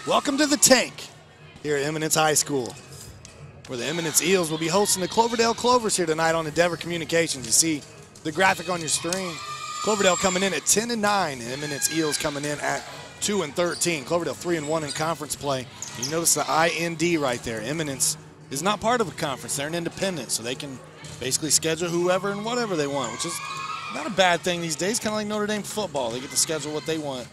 Welcome to the Tank here at Eminence High School, where the Eminence Eels will be hosting the Cloverdale Clovers here tonight on Endeavor Communications. You see the graphic on your screen. Cloverdale coming in at 10-9. Eminence Eels coming in at 2-13. Cloverdale 3-1 in conference play. You notice the IND right there. Eminence is not part of a conference. They're an independent, so they can basically schedule whoever and whatever they want, which is not a bad thing these days, kind of like Notre Dame football. They get to schedule what they want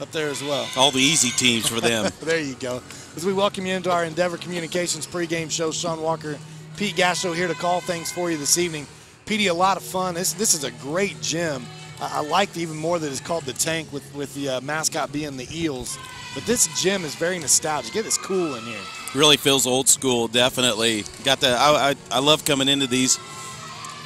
up there as well. All the easy teams for them. There you go. As we welcome you into our Endeavor Communications pregame show, Sean Walker, Pete Gasho here to call things for you this evening. Petey, a lot of fun. This is a great gym. I like even more that it's called the Tank with the mascot being the Eels. But this gym is very nostalgic. It is cool in here. Really feels old school, definitely. Got the I love coming into these.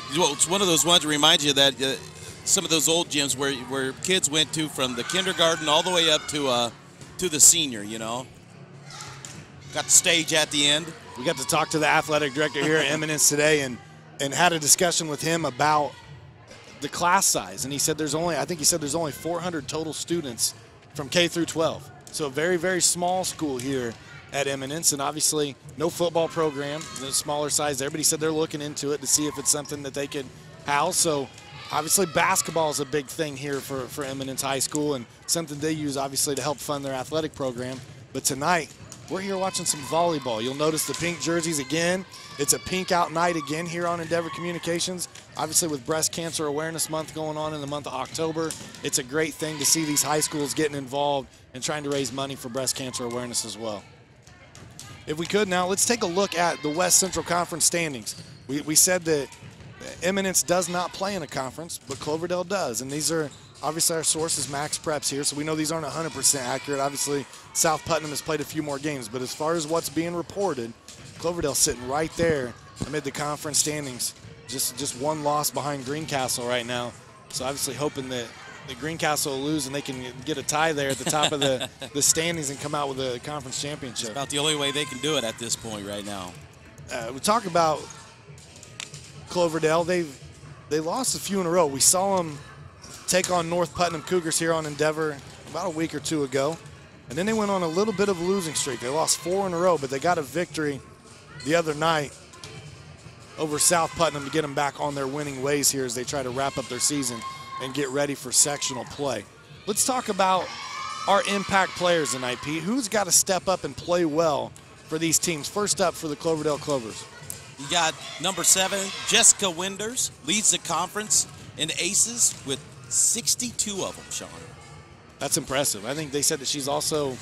It's one of those ones that reminds you that some of those old gyms where kids went to from the kindergarten all the way up to the senior, you know. Got the stage at the end. We got to talk to the athletic director here at Eminence today and had a discussion with him about the class size. And he said there's only 400 total students from K through 12. So a very, very small school here at Eminence, and obviously no football program, the smaller size there, but he said they're looking into it to see if it's something that they could house. So obviously basketball is a big thing here for Eminence High School and something they use obviously to help fund their athletic program. But tonight, we're here watching some volleyball. You'll notice the pink jerseys again. It's a pink out night again here on Endeavor Communications. Obviously with Breast Cancer Awareness Month going on in the month of October, it's a great thing to see these high schools getting involved and trying to raise money for breast cancer awareness as well. If we could now, let's take a look at the West Central Conference standings. We said that Eminence does not play in a conference, but Cloverdale does. And these are obviously our sources, Max Preps here, so we know these aren't 100% accurate. Obviously, South Putnam has played a few more games, but as far as what's being reported, Cloverdale's sitting right there amid the conference standings. Just one loss behind Greencastle right now. So obviously hoping that Greencastle will lose and they can get a tie there at the top of the standings and come out with a conference championship. It's about the only way they can do it at this point right now. We talk about Cloverdale. They lost a few in a row. We saw them take on North Putnam Cougars here on Endeavor about a week or two ago. And then they went on a little bit of a losing streak. They lost 4 in a row, but they got a victory the other night over South Putnam to get them back on their winning ways here as they try to wrap up their season and get ready for sectional play. Let's talk about our impact players tonight, Pete. Who's got to step up and play well for these teams? First up for the Cloverdale Clovers. You got number 7, Jessica Winders, leads the conference in aces with 62 of them, Sean. That's impressive. I think they said that she's also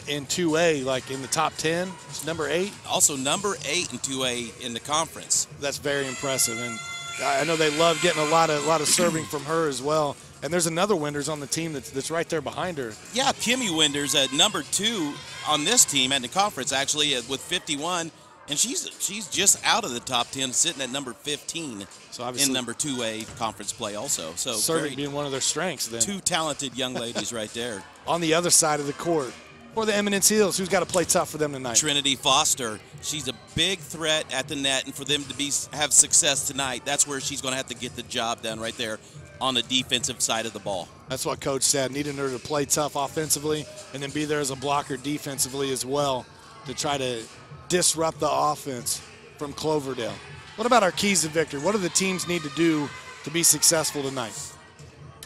in 2A, like in the top 10. She's number 8. Also number 8 in 2A in the conference. That's very impressive. And I know they love getting a lot of serving from her as well. And there's another Winders on the team that's right there behind her. Yeah, Kimmy Winders at number 2 on this team and the conference actually with 51. And she's just out of the top 10, sitting at number 15 so obviously in number 2A conference play also. So serving being one of their strengths then. 2 talented young ladies right there. On the other side of the court, for the Eminence Eels, who's got to play tough for them tonight? Trinity Foster. She's a big threat at the net, and for them to have success tonight, that's where she's going to have to get the job done right there on the defensive side of the ball. That's what Coach said, needing her to play tough offensively and then be there as a blocker defensively as well to try to disrupt the offense from Cloverdale. What about our keys to victory? What do the teams need to do to be successful tonight?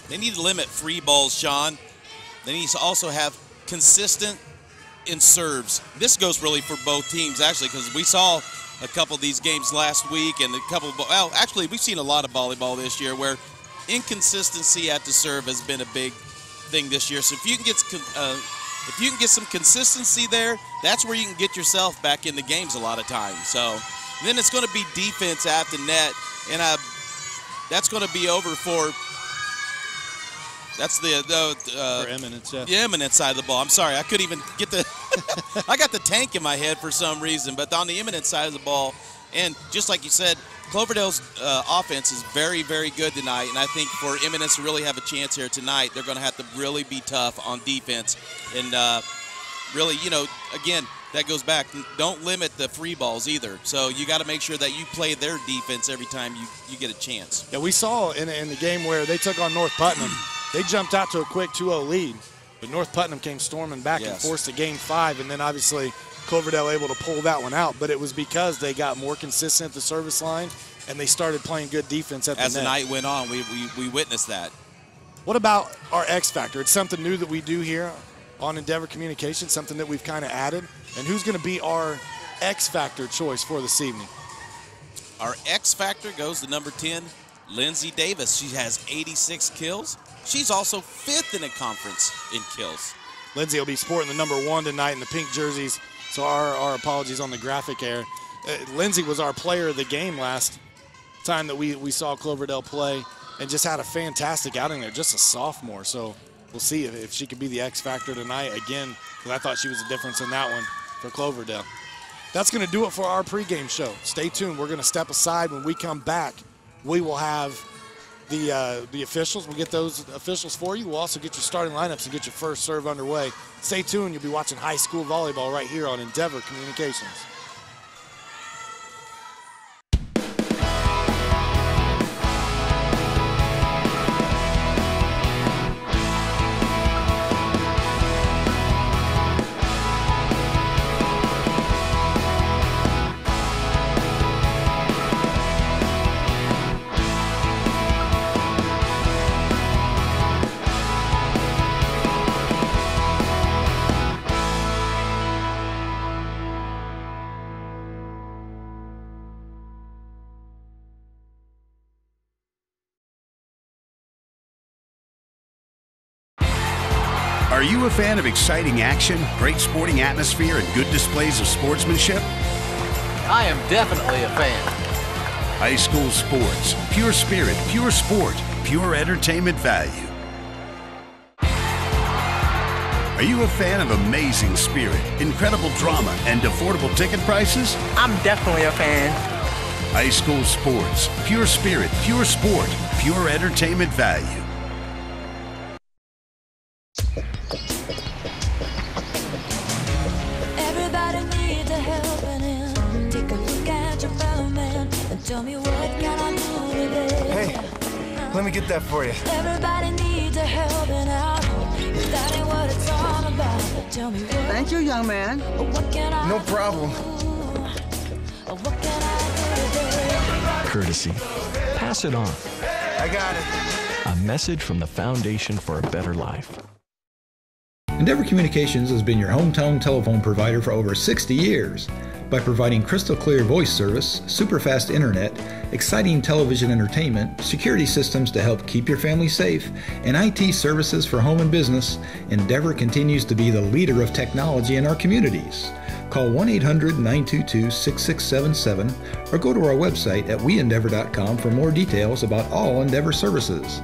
They need to limit free balls, Sean. They need to also have consistent in serves. This goes really for both teams, actually, because we saw a couple of these games last week and well, actually, we've seen a lot of volleyball this year where inconsistency at the serve has been a big thing this year. So if you can get some consistency there, that's where you can get yourself back in the games a lot of times. So then it's going to be defense at the net, and that's going to be over for for Eminence, yeah. The Eminence side of the ball. I'm sorry, I couldn't even get the I got the Tank in my head for some reason, but on the Eminence side of the ball, and just like you said, Cloverdale's offense is very, very good tonight, and I think for Eminence to really have a chance here tonight, they're going to have to really be tough on defense. And really, you know, again, that goes back, don't limit the free balls either. So you got to make sure that you play their defense every time you get a chance. Yeah, we saw in the game where they took on North Putnam, they jumped out to a quick 2-0 lead. But North Putnam came storming back and forced a game 5, and then obviously Cloverdale able to pull that one out. But it was because they got more consistent at the service line, and they started playing good defense at the net. As the night went on, we witnessed that. What about our X Factor? It's something new that we do here on Endeavor Communications, something that we've kind of added. And who's going to be our X Factor choice for this evening? Our X Factor goes to number 10, Lindsay Davis. She has 86 kills. She's also 5th in the conference in kills. Lindsay will be sporting the number 1 tonight in the pink jerseys, so our apologies on the graphic error. Lindsay was our player of the game last time that we saw Cloverdale play, and just had a fantastic outing there, just a sophomore. So we'll see if she could be the X Factor tonight again, because I thought she was a difference in that one for Cloverdale. That's going to do it for our pregame show. Stay tuned. We're going to step aside. When we come back, we will have the officials. We'll get those officials for you. We'll also get your starting lineups and get your first serve underway. Stay tuned. You'll be watching high school volleyball right here on Endeavor Communications. Are you a fan of exciting action, great sporting atmosphere, and good displays of sportsmanship? I am definitely a fan. High school sports, pure spirit, pure sport, pure entertainment value. Are you a fan of amazing spirit, incredible drama, and affordable ticket prices? I'm definitely a fan. High school sports, pure spirit, pure sport, pure entertainment value. Everybody needs a helping hand. Take a look at your fellow man and tell me what can I do today. Hey, let me get that for you. Everybody needs a helping out. If that ain't what it's all about, tell me what. Thank you, young man. What can I No problem. What can I do today? Courtesy. Pass it on. I got it. A message from the Foundation for a Better Life. Endeavor Communications has been your hometown telephone provider for over 60 years. By providing crystal clear voice service, super fast internet, exciting television entertainment, security systems to help keep your family safe, and IT services for home and business, Endeavor continues to be the leader of technology in our communities. Call 1-800-922-6677 or go to our website at weendeavor.com for more details about all Endeavor services.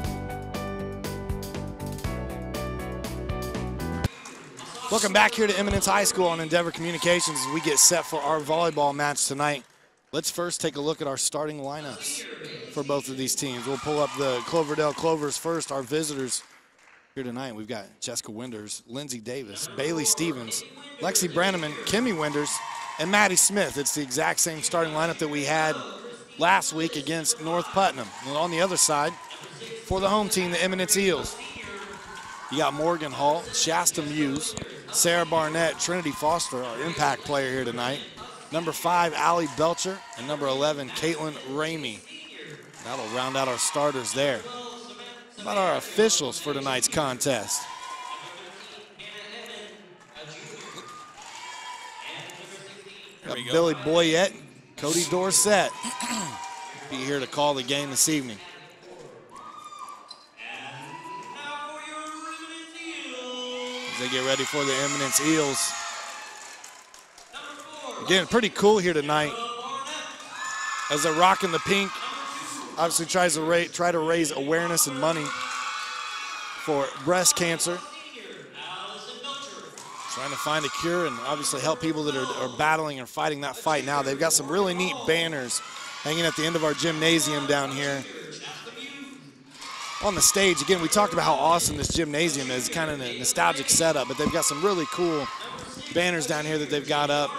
Welcome back here to Eminence High School on Endeavor Communications as we get set for our volleyball match tonight. Let's first take a look at our starting lineups for both of these teams. We'll pull up the Cloverdale Clovers first, our visitors here tonight. We've got Jessica Winders, Lindsay Davis, Bailey Stevens, Lexi Branneman, Kimmy Winders, and Maddie Smith. It's the exact same starting lineup that we had last week against North Putnam. And on the other side, for the home team, the Eminence Eels, you got Morgan Hall, Shasta Muse, Sarah Barnett, Trinity Foster, our impact player here tonight. Number 5, Allie Belcher, and number 11, Caitlin Ramey. That'll round out our starters there. How about our officials for tonight's contest? Got Billy Boyette, Cody Dorsett be here to call the game this evening. As they get ready for the Eminence Eels. Again, pretty cool here tonight. As they're rocking the pink, obviously try to raise awareness and money for breast cancer. Trying to find a cure and obviously help people that are battling or fighting that fight now. They've got some really neat banners hanging at the end of our gymnasium down here. On the stage, again, we talked about how awesome this gymnasium is, kind of a nostalgic setup, but they've got some really cool banners down here that they've got up.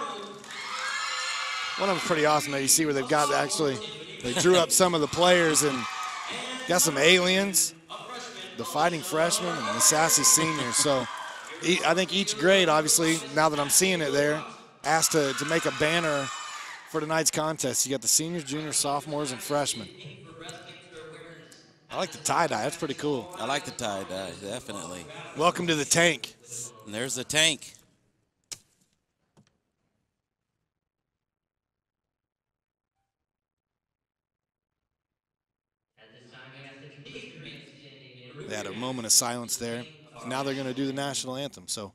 One of them's pretty awesome that you see where they've got actually, they drew up some of the players and got some aliens, the fighting freshmen and the sassy seniors. So I think each grade, obviously, now that I'm seeing it there, asked to make a banner for tonight's contest. You got the seniors, juniors, sophomores, and freshmen. I like the tie-dye. That's pretty cool. I like the tie-dye, definitely. Welcome to the tank. And there's the tank. They had a moment of silence there. Now they're going to do the national anthem. So.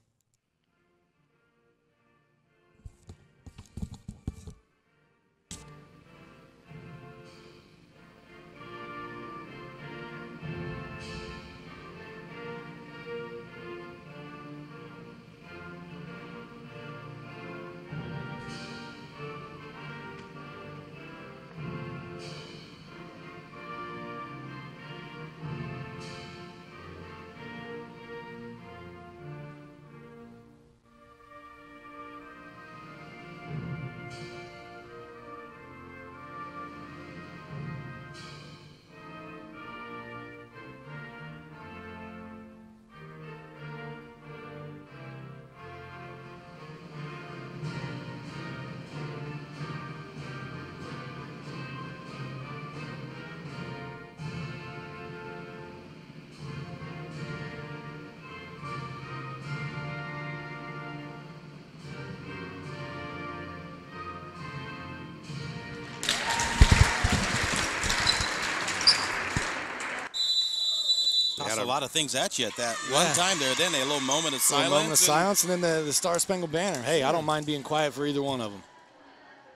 A lot of things at you at that one time there. Then a little moment of silence. A moment of silence, and then the Star Spangled Banner. Hey, I don't mind being quiet for either one of them.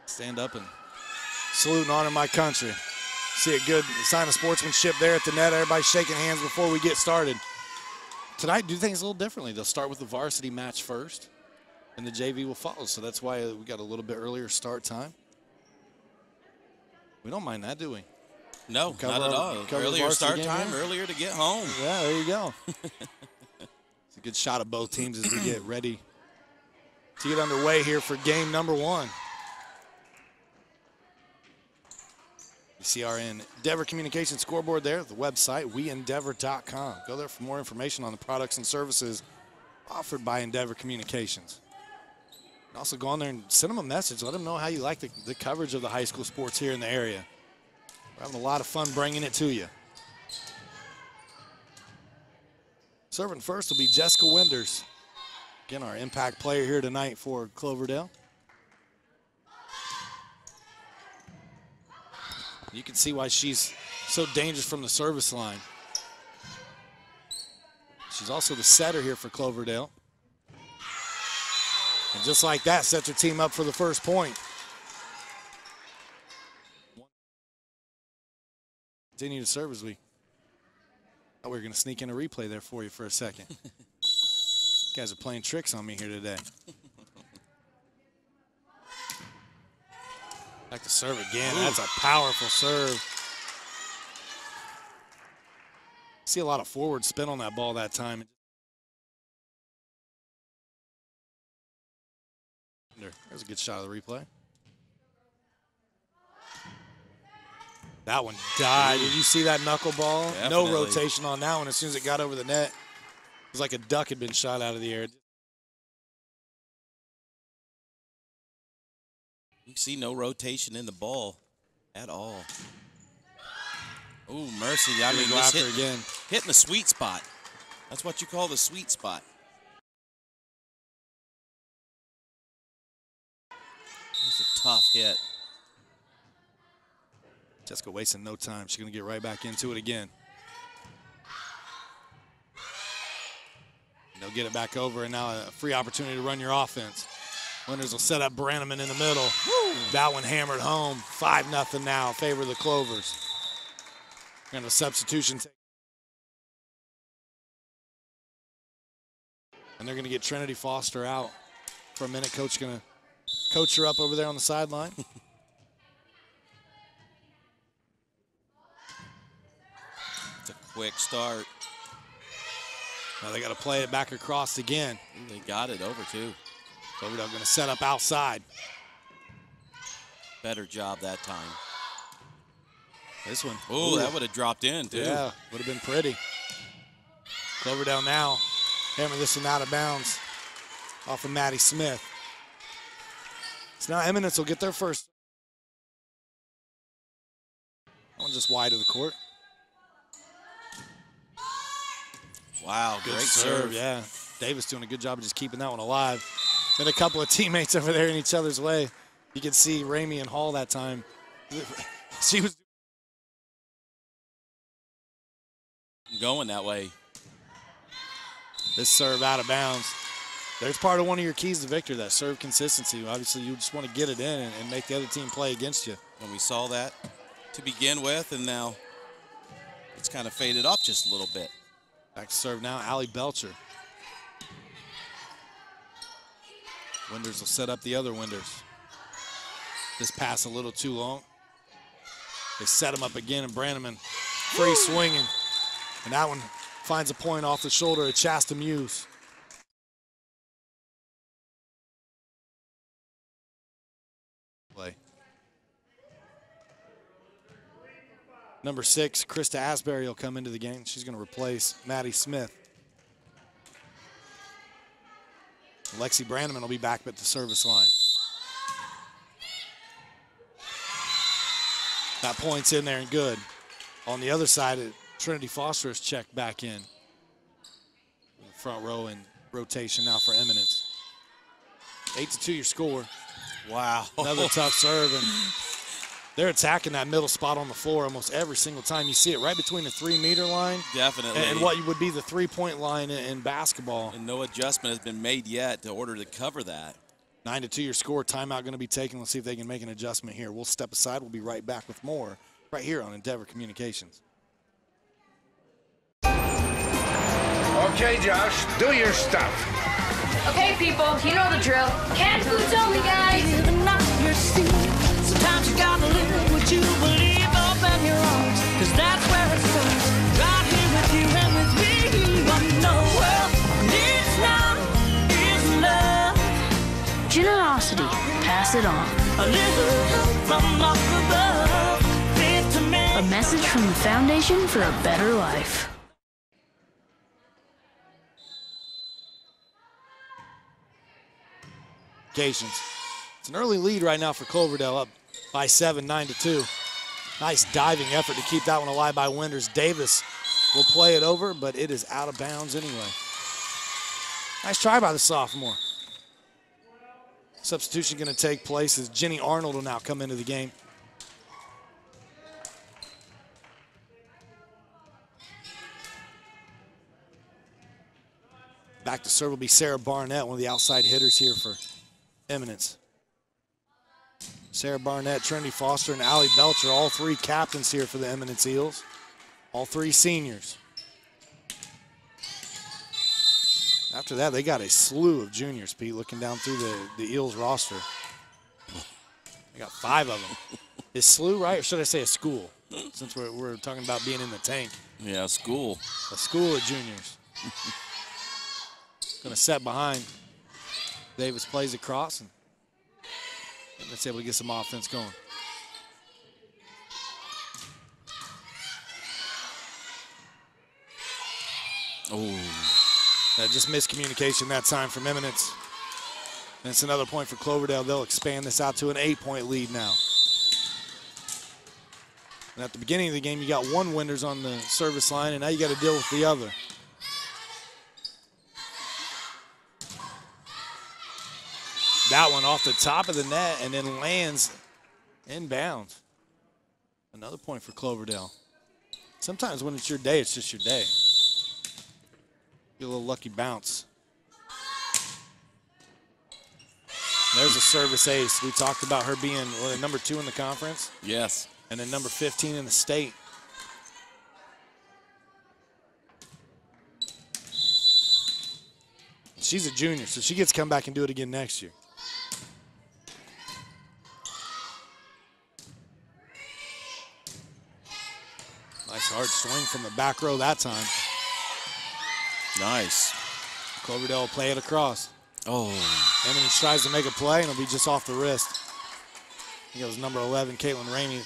Stand up and salute and honor my country. See a good sign of sportsmanship there at the net. Everybody shaking hands before we get started. Tonight, do things a little differently. They'll start with the varsity match first, and the JV will follow. So that's why we got a little bit earlier start time. We don't mind that, do we? No, not at all. Earlier start time, earlier to get home. Yeah, there you go. It's a good shot of both teams as we get ready to get underway here for game number one. You see our Endeavor Communications scoreboard there, the website, weendeavor.com. Go there for more information on the products and services offered by Endeavor Communications. And also go on there and send them a message. Let them know how you like the coverage of the high school sports here in the area. We're having a lot of fun bringing it to you. Serving first will be Jessica Winders. Again, our impact player here tonight for Cloverdale. You can see why she's so dangerous from the service line. She's also the setter here for Cloverdale. And just like that, sets her team up for the first point. Continue to serve as we thought we were going to sneak in a replay there for you for a second. You guys are playing tricks on me here today. Back to serve again. Ooh. That's a powerful serve. See a lot of forward spin on that ball that time. There's a good shot of the replay. That one died. Did you see that knuckleball? Definitely. No rotation on that one. As soon as it got over the net, it was like a duck had been shot out of the air. You see no rotation in the ball at all. Oh, mercy. I mean, just hitting the sweet spot. That's what you call the sweet spot. That's a tough hit. Jessica wasting no time. She's going to get right back into it again. They'll get it back over, and now a free opportunity to run your offense. Winters will set up Brannaman in the middle. Woo! That one hammered home. 5-0 now in favor of the Clovers. And a substitution. And they're going to get Trinity Foster out for a minute. Coach going to coach her up over there on the sideline. It's a quick start. Now they got to play it back across again. They got it over too. Cloverdale going to set up outside. Better job that time. This one. Oh, that would have dropped in too. Yeah, would have been pretty. Cloverdale now Hammer this one out of bounds off of Maddie Smith. So now Eminence will get their first. One just wide of the court. Wow, Good great serve, yeah. Davis doing a good job of just keeping that one alive. And a couple of teammates over there in each other's way. You could see Ramey and Hall that time. She was going that way. This serve out of bounds. There's part of one of your keys to victory, that serve consistency. Obviously, you just want to get it in and make the other team play against you. And we saw that to begin with, and now it's kind of faded off just a little bit. Back to serve now, Allie Belcher. Winders will set up the other Winders. This pass a little too long. They set him up again, and Brannaman free swinging. And that one finds a point off the shoulder of Shasta Muse. Play. Number 6, Krista Asbury will come into the game. She's going to replace Maddie Smith. Lexi Brannaman will be back at the service line. That point's in there and good. On the other side, Trinity Foster is checked back in. Front row in rotation now for Eminence. 8-2 your score. Wow. Another tough serve, and they're attacking that middle spot on the floor almost every single time. You see it right between the 3-meter line Definitely. and what would be the 3-point line in basketball. And no adjustment has been made yet in order to cover that. 9-2 your score. Timeout going to be taken. Let's see if they can make an adjustment here. We'll step aside. We'll be right back with more right here on Endeavor Communications. Okay, Josh, do your stuff. Okay, people, you know the drill. Canned foods only, guys. Sometimes you gotta live what you believe up in your arms, 'cause that's where it starts. Right here with you and with me. I know well, needs now is love. Generosity, pass it on. A little help from up above. Fit to me. A message from the Foundation for a Better Life. It's an early lead right now for Cloverdale, up by 7, 9-2. Nice diving effort to keep that one alive by Winders. Davis will play it over, but it is out of bounds anyway. Nice try by the sophomore. Substitution going to take place as Jenny Arnold will now come into the game. Back to serve will be Sarah Barnett, one of the outside hitters here for Eminence. Sarah Barnett, Trinity Foster, and Allie Belcher, all three captains here for the Eminence Eels. All three seniors. After that, they got a slew of juniors, Pete, looking down through the Eels roster. They got 5 of them. Is slew right, or should I say a school? Since we're talking about being in the tank. Yeah, school. A school of juniors. Gonna set behind. Davis plays across, and let's able to get some offense going. Oh, that just miscommunication that time from Eminence. And it's another point for Cloverdale. They'll expand this out to an 8-point lead now. And at the beginning of the game, you got one Winders on the service line, and now you got to deal with the other. That one off the top of the net and then lands inbounds. Another point for Cloverdale. Sometimes when it's your day, it's just your day. Get a little lucky bounce. There's a service ace. We talked about her being number 2 in the conference. yes. And then number 15 in the state. She's a junior, so she gets to come back and do it again next year. Nice hard swing from the back row that time. Nice. Cloverdale will play it across. Oh. Eminence tries to make a play, and it'll be just off the wrist. I think it was number 11, Caitlin Ramey.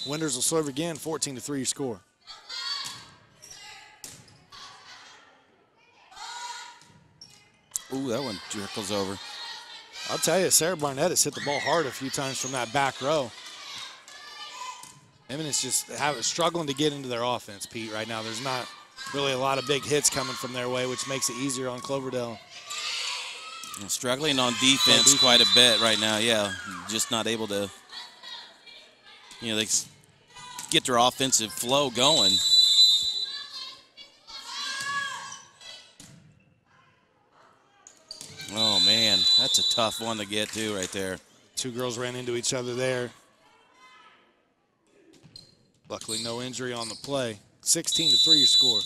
Winders will serve again, 14-3 your score. Ooh, that one trickles over. I'll tell you, Sarah Barnett has hit the ball hard a few times from that back row. Eminence just struggling to get into their offense, Pete, right now. There's not really a lot of big hits coming from their way, which makes it easier on Cloverdale. Struggling on defense quite a bit right now, yeah. Just not able to, they get their offensive flow going. Oh, man, that's a tough one to get to right there. Two girls ran into each other there. Luckily, no injury on the play. 16-3 your score.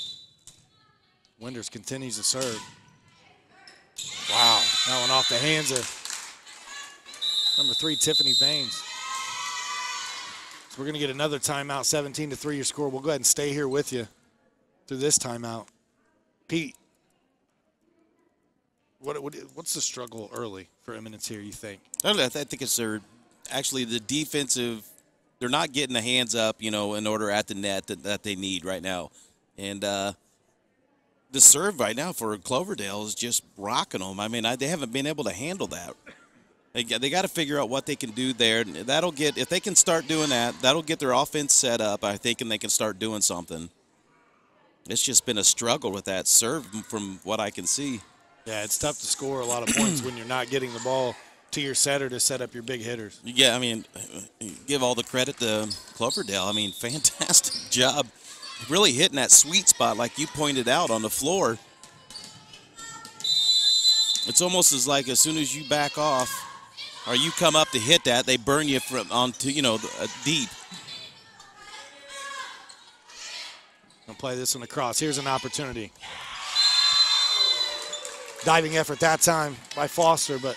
Winders continues to serve. Wow, that one off the hands of number 3, Tiffany Vanes. So we're going to get another timeout, 17-3 your score. We'll go ahead and stay here with you through this timeout. Pete, what's the struggle early for Eminence here, you think? I think it's actually the defensive. They're not getting the hands up, in order at the net that they need right now. And the serve right now for Cloverdale is just rocking them. I mean, they haven't been able to handle that. They got to figure out what they can do there. That'll get, if they can start doing that, that'll get their offense set up, I think, and they can start doing something. It's just been a struggle with that serve from what I can see. Yeah, it's tough to score a lot of points when you're not getting the ball to your setter to set up your big hitters. Yeah, I mean, give all the credit to Cloverdale. I mean, fantastic job. Really hitting that sweet spot like you pointed out on the floor. It's almost as soon as you back off or you come up to hit that, they burn you from onto, deep. I'll play this one across. Here's an opportunity. Diving effort that time by Foster, but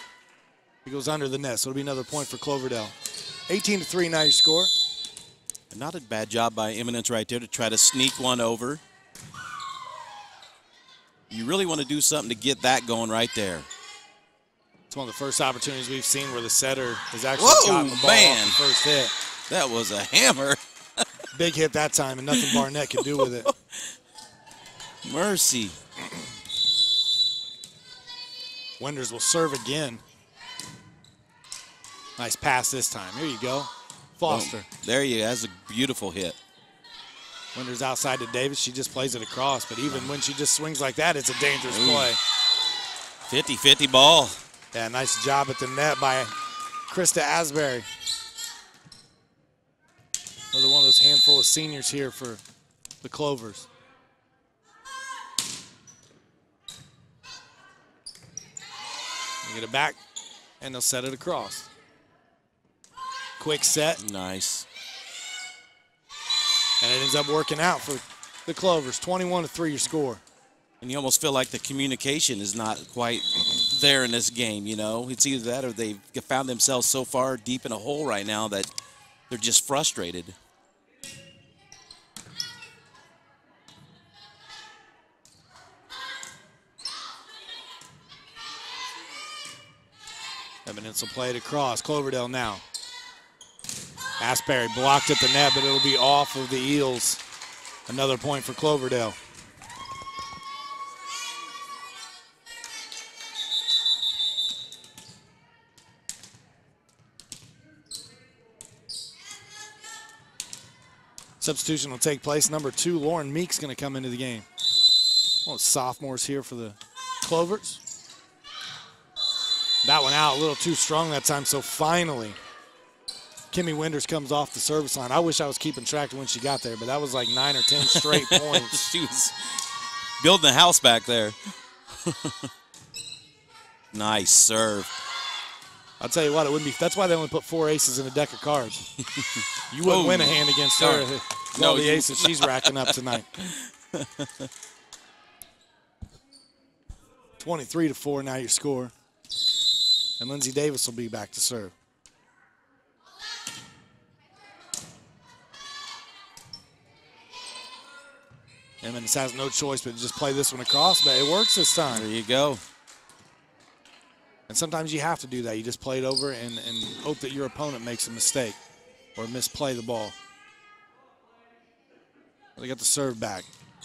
he goes under the net, so it'll be another point for Cloverdale. 18-3 now your score. And not a bad job by Eminence right there to try to sneak one over. You really want to do something to get that going right there. It's one of the first opportunities we've seen where the setter has actually gotten the ball off the first hit. That was a hammer. Big hit that time, and nothing Barnett could do with it. Mercy. Winders will serve again. Nice pass this time. Here you go. Foster. Boom. There you go. That's a beautiful hit. Winders outside to Davis. She just plays it across, but even when she just swings like that, it's a dangerous play. 50-50 ball. Yeah, nice job at the net by Krista Asbury. Another one of those handful of seniors here for the Clovers. They get it back, and they'll set it across. Quick set. Nice. And it ends up working out for the Clovers. 21-3 your score. And you almost feel like the communication is not quite there in this game, It's either that or they've found themselves so far deep in a hole right now that they're just frustrated. Eminence will play it across. Cloverdale now. Asbury blocked at the net, but it'll be off of the Eels. Another point for Cloverdale. Substitution will take place. Number 2, Lauren Meek's going to come into the game. Well, sophomores here for the Clovers. That one out a little too strong that time, so finally Kimmy Winders comes off the service line. I wish I was keeping track of when she got there, but that was like 9 or 10 straight points. She was building a house back there. Nice serve. I'll tell you what, it wouldn't be. That's why they only put 4 aces in a deck of cards. You wouldn't win a hand against her. No, the aces she's racking up tonight. 23-4 now your score. And Lindsay Davis will be back to serve. Eminence has no choice but to just play this one across, but it works this time. There you go. And sometimes you have to do that. You just play it over and hope that your opponent makes a mistake or misplay the ball. They got the serve back.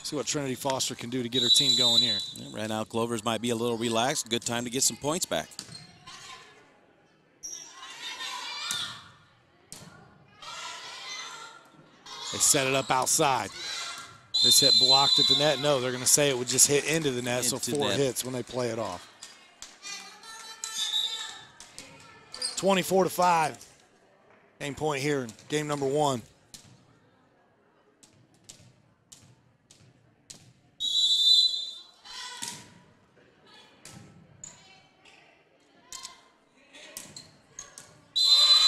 See what Trinity Foster can do to get her team going here. Yeah, right now, Clovers might be a little relaxed. Good time to get some points back. They set it up outside. This hit blocked at the net. No, they're going to say it would just hit into the net, so 4 hits when they play it off. 24-5. Game point here in game number 1.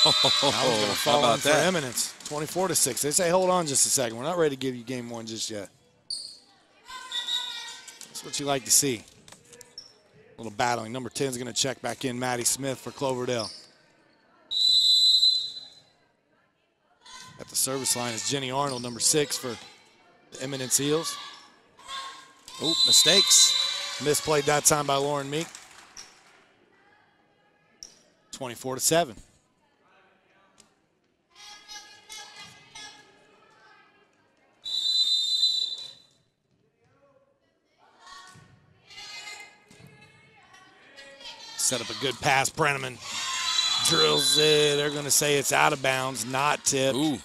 That was going to fall in for Eminence. 24-6. They say, hold on just a second. We're not ready to give you game 1 just yet. That's what you like to see. A little battling. Number 10 is going to check back in. Maddie Smith for Cloverdale. At the service line is Jenny Arnold, number 6 for the Eminence Eels. Oh, mistakes. Misplayed that time by Lauren Meek. 24-7. Set up a good pass. Brenneman drills it. They're going to say it's out of bounds, not tipped. Ooh.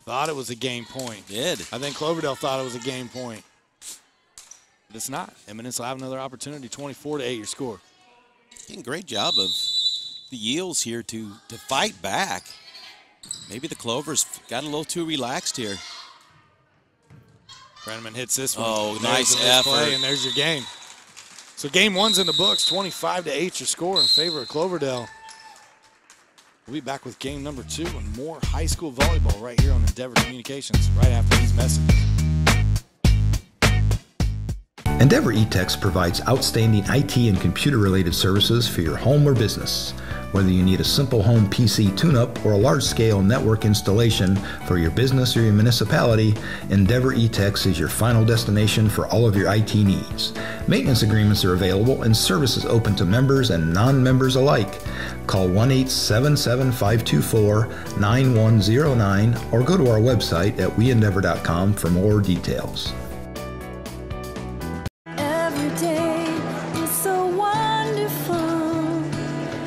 Thought it was a game point. Did. I think Cloverdale thought it was a game point. But it's not. Eminence will have another opportunity. 24-8 your score. Great job of the Eels here to fight back. Maybe the Clovers got a little too relaxed here. Brenneman hits this one. Oh, nice effort. And there's your game. So game 1's in the books, 25-8 your score in favor of Cloverdale. We'll be back with game number 2 and more high school volleyball right here on Endeavor Communications right after these messages. Endeavor eTechs provides outstanding IT and computer-related services for your home or business. Whether you need a simple home PC tune-up or a large-scale network installation for your business or your municipality, Endeavor eTechs is your final destination for all of your IT needs. Maintenance agreements are available and services open to members and non-members alike. Call 1-877-524-9109 or go to our website at weendeavor.com for more details. Every day is so wonderful,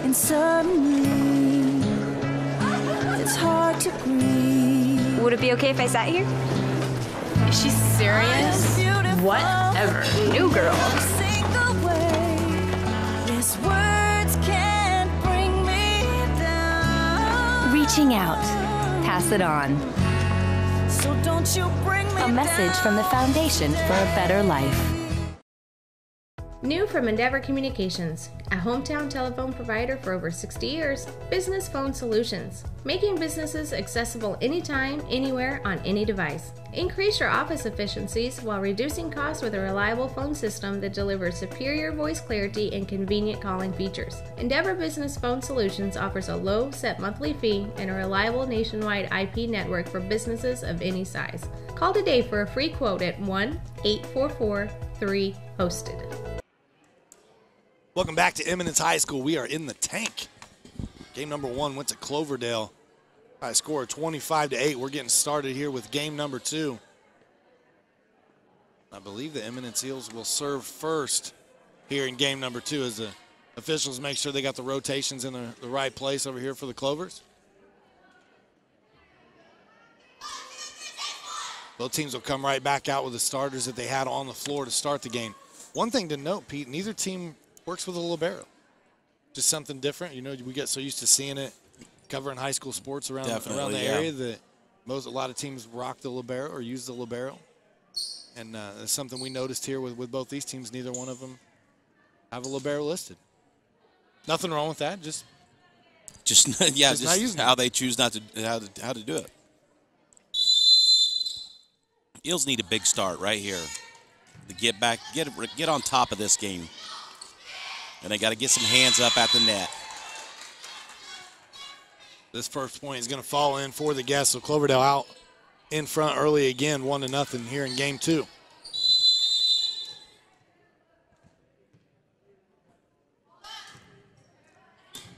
and suddenly it's hard to breathe. Would it be okay if I sat here? Is she serious? Whatever. New girl. Sing away. Yes, words can't bring me down. Reaching out. Pass it on. So don't you bring me A message from the Foundation for a Better Life. New from Endeavor Communications, a hometown telephone provider for over 60 years, Business Phone Solutions, making businesses accessible anytime, anywhere, on any device. Increase your office efficiencies while reducing costs with a reliable phone system that delivers superior voice clarity and convenient calling features. Endeavor Business Phone Solutions offers a low, set monthly fee and a reliable nationwide IP network for businesses of any size. Call today for a free quote at 1-844-3-HOSTED. Welcome back to Eminence High School. We are in the tank. Game number 1 went to Cloverdale by a score of 25-8. We're getting started here with game number 2. I believe the Eminence Eels will serve first here in game number 2 as the officials make sure they got the rotations in the right place over here for the Clovers. Both teams will come right back out with the starters that they had on the floor to start the game. One thing to note, Pete, neither team works with a libero. Just something different. You know, we get so used to seeing it covering high school sports around the area that a lot of teams rock the libero or use the libero. And it's something we noticed here with both these teams. Neither one of them have a libero listed. Nothing wrong with that. Just not using how they choose how to do it. Eels need a big start right here to get back, get on top of this game. And they got to get some hands up at the net. This first point is going to fall in for the guests. So Cloverdale out in front early again, 1-0 here in game 2.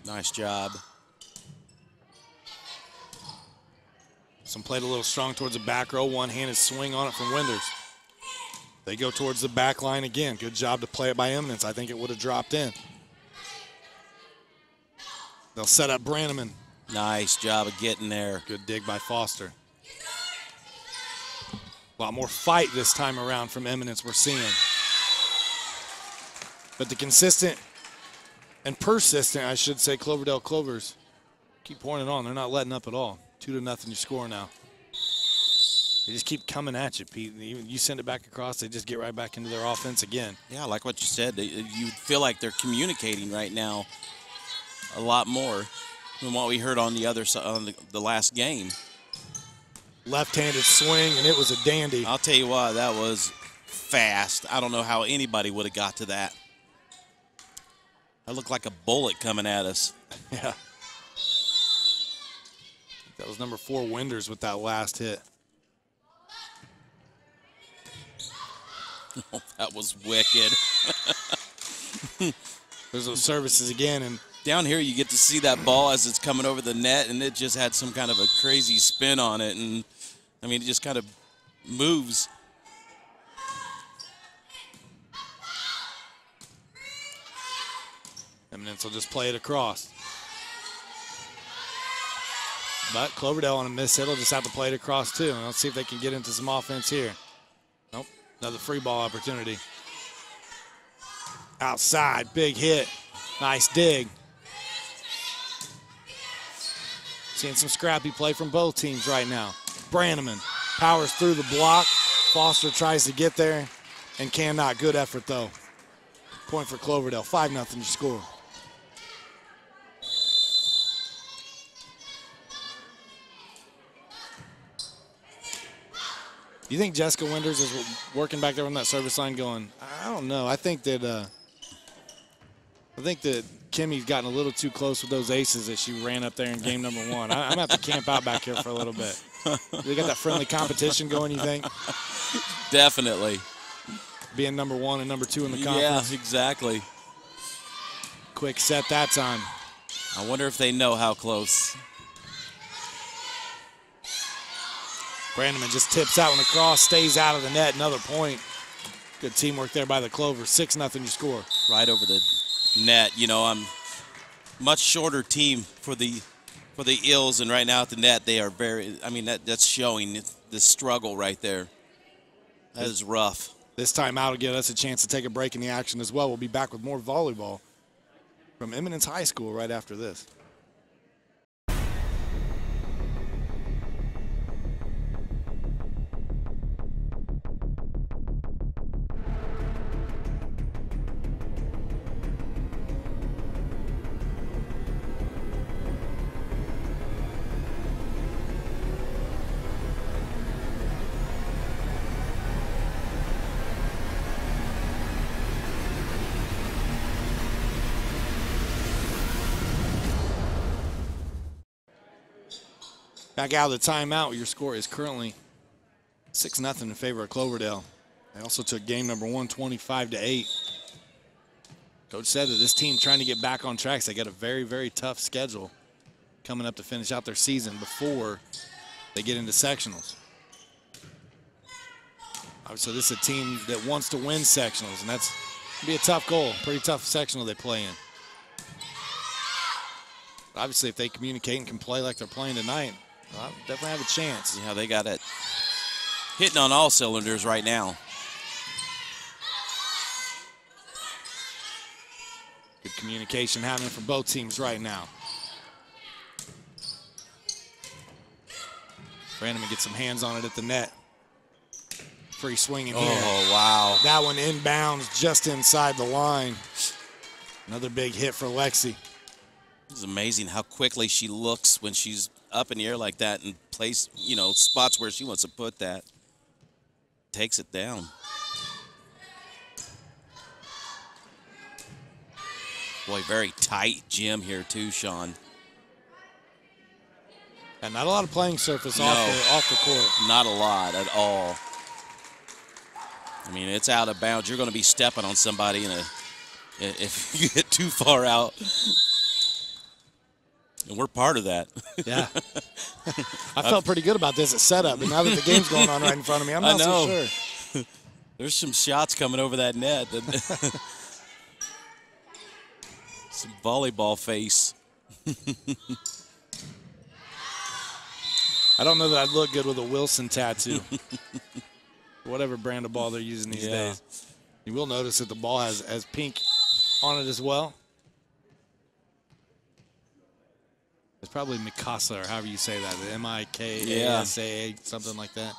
Nice job. Some played a little strong towards the back row. One-handed swing on it from Winders. They go towards the back line again. Good job to play it by Eminence. I think it would have dropped in. They'll set up Brannaman. Nice job of getting there. Good dig by Foster. A lot more fight this time around from Eminence we're seeing. But the consistent and persistent, I should say, Cloverdale Clovers keep pouring it on. They're not letting up at all. 2-0 your score now. They just keep coming at you, Pete. You send it back across, they just get right back into their offense again. Yeah, like what you said. You feel like they're communicating right now a lot more than what we heard on the other side, on the last game. Left-handed swing, and it was a dandy. I'll tell you what, that was fast. I don't know how anybody would have got to that. That looked like a bullet coming at us. Yeah. That was number 4 Winders with that last hit. Oh, that was wicked. There's those services again, and down here you get to see that ball as it's coming over the net, and it just had some kind of a crazy spin on it, and I mean, it just kind of moves. Eminence will just play it across. But Cloverdale on a miss hit will just have to play it across too. And let's see if they can get into some offense here. Nope, another free ball opportunity. Outside, big hit. Nice dig. Seeing some scrappy play from both teams right now. Brannaman powers through the block. Foster tries to get there and cannot. Good effort though. Point for Cloverdale, 5-0 your score. You think Jessica Winders is working back there on that service line going, I don't know. I think that Kimmy's gotten a little too close with those aces that she ran up there in game number 1. I'm going to have to camp out back here for a little bit. They got that friendly competition going, you think? Definitely. Being number 1 and number 2 in the conference. Yeah, exactly. Quick set that time. I wonder if they know how close. Brannaman just tips out and across, stays out of the net, another point. Good teamwork there by the Clovers. 6-0 your score. Right over the net. You know, I'm much shorter team for the Eels, and right now at the net they are very, I mean, that's showing the struggle right there. That is rough. This time out will give us a chance to take a break in the action as well. We'll be back with more volleyball from Eminence High School right after this. Back out of the timeout, your score is currently 6-0 in favor of Cloverdale. They also took game number 1, 25-8. Coach said that this team trying to get back on track. They got a very, very tough schedule coming up to finish out their season before they get into sectionals. Obviously, this is a team that wants to win sectionals, and that's going to be a tough goal. Pretty tough sectional they play in. Obviously, if they communicate and can play like they're playing tonight, well, definitely have a chance. Yeah, they got it hitting on all cylinders right now. Good communication happening for both teams right now. Brannaman gets some hands on it at the net. Free swinging here. Oh, wow. That one inbounds just inside the line. Another big hit for Lexi. It's amazing how quickly she looks when she's up in the air like that and place, you know, spots where she wants to put that. Takes it down. Boy, very tight gym here too, Sean. And not a lot of playing surface off the court. Not a lot at all. I mean, it's out of bounds. You're going to be stepping on somebody if you get too far out. And we're part of that. Yeah. I felt pretty good about this at setup, but now that the game's going on right in front of me, I'm not so sure. There's some shots coming over that net. Some volleyball face. I don't know that I'd look good with a Wilson tattoo. Whatever brand of ball they're using these days. You will notice that the ball has pink on it as well. It's probably Mikasa, or however you say that. M-I-K-A-S-A-A, something like that.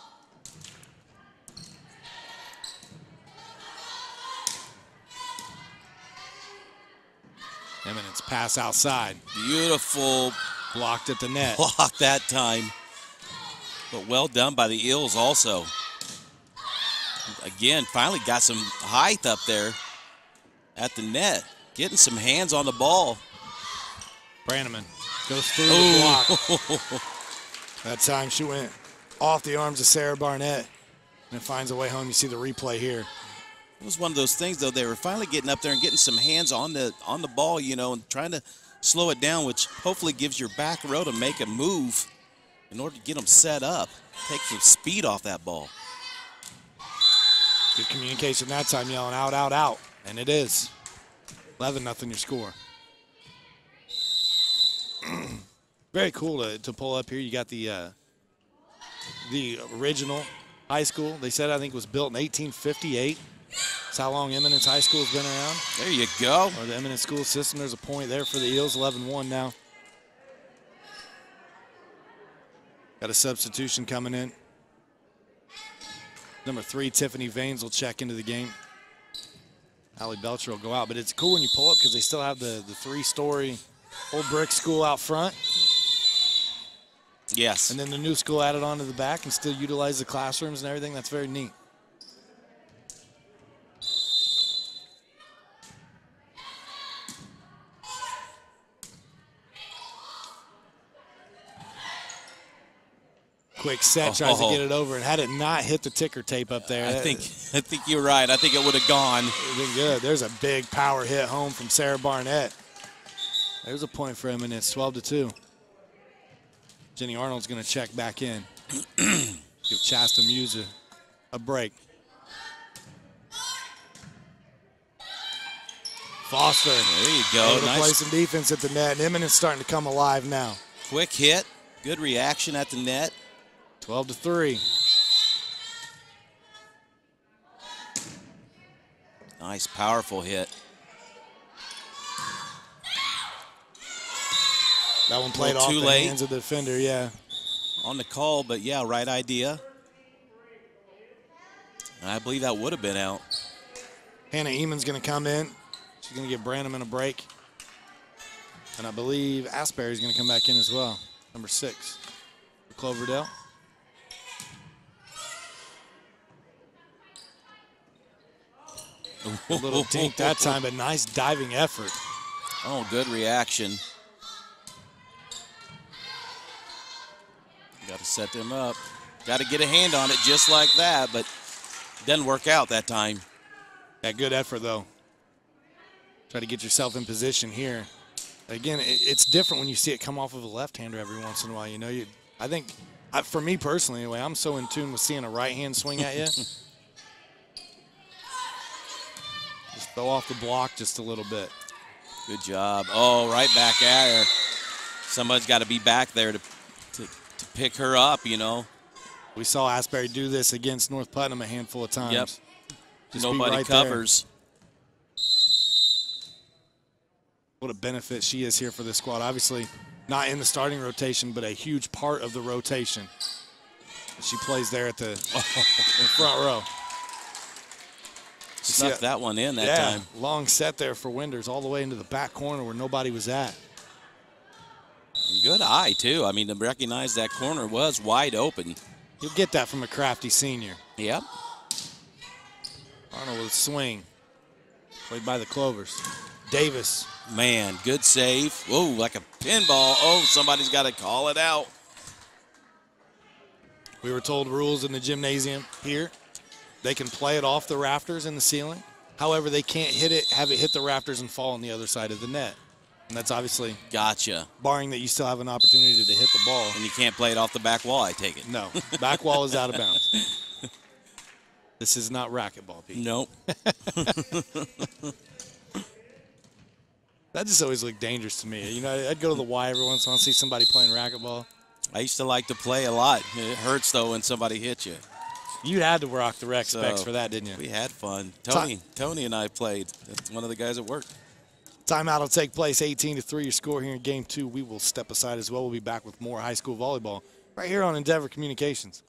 Eminence pass outside. Beautiful. Blocked at the net. Blocked that time. But well done by the Eels also. Again, finally got some height up there at the net. Getting some hands on the ball. Branneman goes through the block. That time she went off the arms of Sarah Barnett and finds a way home. You see the replay here. It was one of those things, though. They were finally getting up there and getting some hands on the ball, you know, and trying to slow it down, which hopefully gives your back row to make a move in order to get them set up. Take some speed off that ball. Good communication that time, yelling out, out, out. And it is. 11-0 your score. Very cool to pull up here. You got the original high school. They said, I think, was built in 1858. That's how long Eminence High School has been around. There you go. Or the Eminence School System. There's a point there for the Eels, 11-1 now. Got a substitution coming in. Number 3, Tiffany Vanes will check into the game. Allie Belcher will go out. But it's cool when you pull up because they still have the 3-story old brick school out front. Yes. And then the new school added on to the back and still utilize the classrooms and everything. That's very neat. Quick set, tries to get it over, and had it not hit the ticker tape up there. I think you're right. I think it would have gone. It would have been good. There's a big power hit home from Sarah Barnett. There's a point for Eminence, 12-2. Jenny Arnold's going to check back in. Give Chasta Muse a break. Foster. There you go. Nice. Play some defense at the net, and Eminence starting to come alive now. Quick hit. Good reaction at the net. 12-3. Nice, powerful hit. That one played off the hands of the defender, yeah. On the call, but yeah, right idea. And I believe that would have been out. Hannah Eamon's going to come in. She's going to give Branneman a break. And I believe Asbury's going to come back in as well. Number 6 for Cloverdale. A little dink that time, but nice diving effort. Oh, good reaction. Got to set them up. Got to get a hand on it just like that, but doesn't work out that time. Yeah, good effort, though. Try to get yourself in position here. Again, it's different when you see it come off of a left-hander every once in a while. You know, I think, for me personally anyway, I'm so in tune with seeing a right-hand swing at you. Just throw off the block just a little bit. Good job. Oh, right back at her. Somebody's got to be back there to pick her up, you know. We saw Asbury do this against North Putnam a handful of times. Yep. Just nobody covers. What a benefit she is here for this squad. Obviously, not in the starting rotation, but a huge part of the rotation. She plays there at the in front row. Snuffed that one in that time. Long set there for Winders all the way into the back corner where nobody was at. Good eye, too. I mean, to recognize that corner was wide open. You'll get that from a crafty senior. Yep. Arnold with a swing. Played by the Clovers. Davis. Man, good save. Whoa, like a pinball. Oh, somebody's got to call it out. We were told rules in the gymnasium here. They can play it off the rafters in the ceiling. However, they can't have it hit the rafters and fall on the other side of the net. And that's obviously gotcha. Barring that you still have an opportunity to hit the ball. And you can't play it off the back wall, I take it. No, back wall is out of bounds. This is not racquetball, Pete. Nope. That just always looked dangerous to me. You know, I'd go to the Y every once in a while and see somebody playing racquetball. I used to like to play a lot. It hurts, though, when somebody hits you. You had to rock the rec specs for that, didn't you? We had fun. Tony and I played. That's one of the guys at work. Timeout will take place, 18-3 your score here in game 2. We will step aside as well. We'll be back with more high school volleyball right here on Endeavor Communications.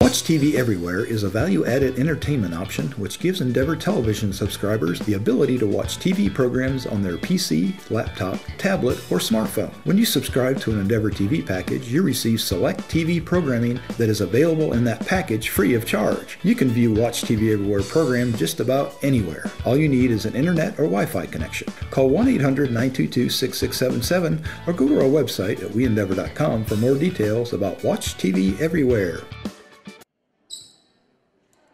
Watch TV Everywhere is a value-added entertainment option which gives Endeavor television subscribers the ability to watch TV programs on their PC, laptop, tablet, or smartphone. When you subscribe to an Endeavor TV package, you receive select TV programming that is available in that package free of charge. You can view Watch TV Everywhere program just about anywhere. All you need is an internet or Wi-Fi connection. Call 1-800-922-6677 or go to our website at weendeavor.com for more details about Watch TV Everywhere.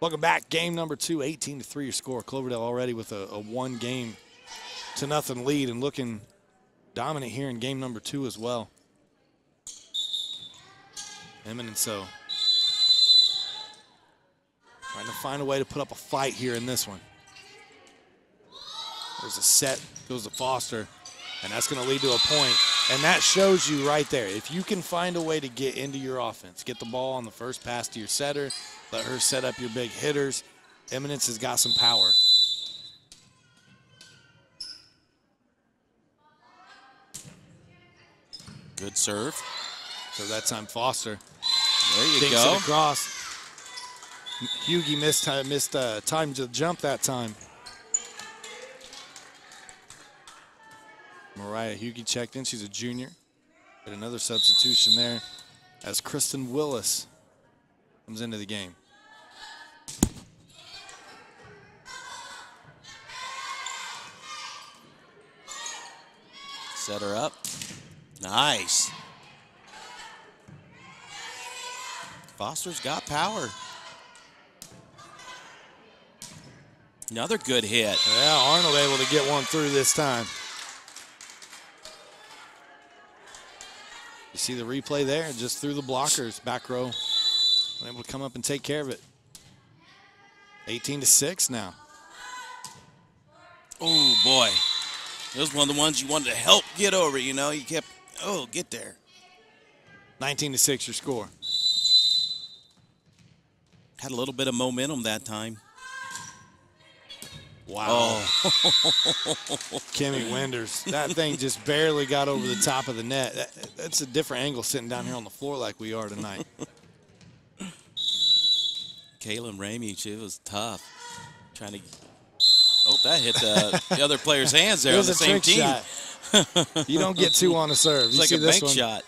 Welcome back. Game number 2, 18-3 your score. Cloverdale already with a 1-0 lead and looking dominant here in game number 2 as well. Eminence trying to find a way to put up a fight here in this one. There's a set, goes to Foster, and that's going to lead to a point. And that shows you right there, if you can find a way to get into your offense, get the ball on the first pass to your setter, let her set up your big hitters, Eminence has got some power. Good serve. So that time Foster. There you dinks go. it across. Hughie missed time to jump that time. Mariah Hughie checked in. She's a junior. But another substitution there as Kristen Willis comes into the game. Set her up. Nice. Foster's got power. Another good hit. Yeah, Arnold able to get one through this time. You see the replay there, just through the blockers, back row. Able to come up and take care of it. 18-6 now. Oh, boy. It was one of the ones you wanted to help get over, you know. You kept, get there. 19-6 your score. Had a little bit of momentum that time. Wow. Oh. Kimmy Winders. That thing just barely got over the top of the net. That's a different angle sitting down here on the floor like we are tonight. Kaylin Ramey, she was tough. Trying to, that hit the other player's hands there on the same team. Shot. You don't get two on a serve. It's like a bank shot.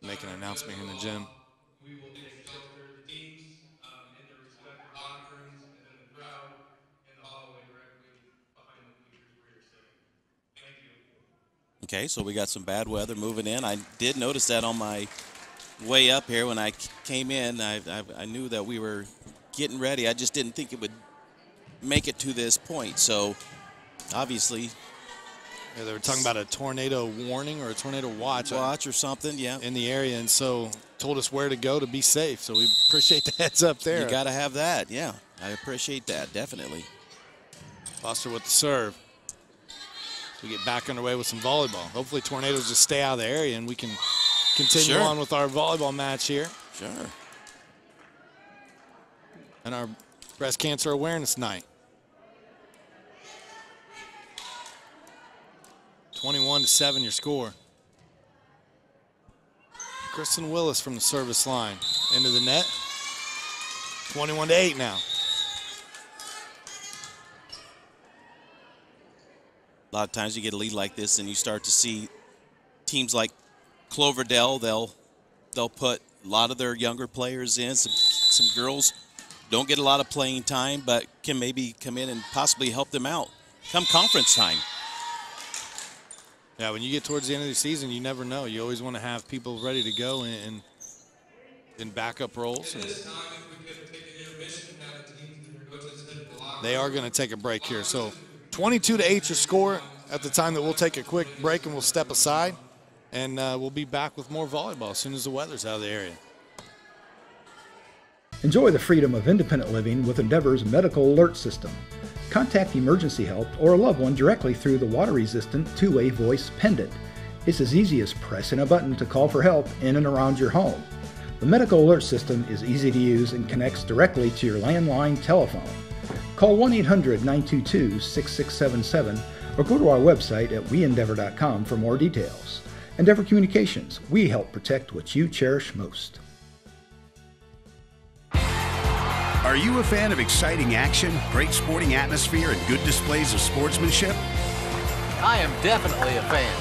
Make an announcement here in the gym. We will take shelter of the teams in their respective locker rooms and then the crowd in the hallway directly behind the bleachers where you're sitting. Thank you. Okay, so we got some bad weather moving in. I did notice that on my way up here when I came in. I knew that we were getting ready. I just didn't think it would make it to this point. So obviously, yeah, they were talking about a tornado warning or a tornado watch or something, yeah, in the area, and so told us where to go to be safe. So we appreciate the heads up there. You got to have that, yeah. I appreciate that, definitely. Foster with the serve. We get back underway with some volleyball. Hopefully tornadoes just stay out of the area and we can continue on with our volleyball match here. Sure. And our breast cancer awareness night. 21-7 your score. Kristen Willis from the service line into the net. 21-8 now. A lot of times you get a lead like this and you start to see teams like Cloverdale, they'll put a lot of their younger players in. Some girls don't get a lot of playing time, but can maybe come in and possibly help them out come conference time. Yeah, when you get towards the end of the season, you never know. You always want to have people ready to go in backup roles. They are going to take a break here. So 22-8 your score at the time that we'll take a quick break and we'll step aside. And we'll be back with more volleyball as soon as the weather's out of the area. Enjoy the freedom of independent living with Endeavor's medical alert system. Contact emergency help or a loved one directly through the water-resistant two-way voice pendant. It's as easy as pressing a button to call for help in and around your home. The medical alert system is easy to use and connects directly to your landline telephone. Call 1-800-922-6677 or go to our website at weendeavor.com for more details. Endeavor Communications, we help protect what you cherish most. Are you a fan of exciting action, great sporting atmosphere, and good displays of sportsmanship? I am definitely a fan.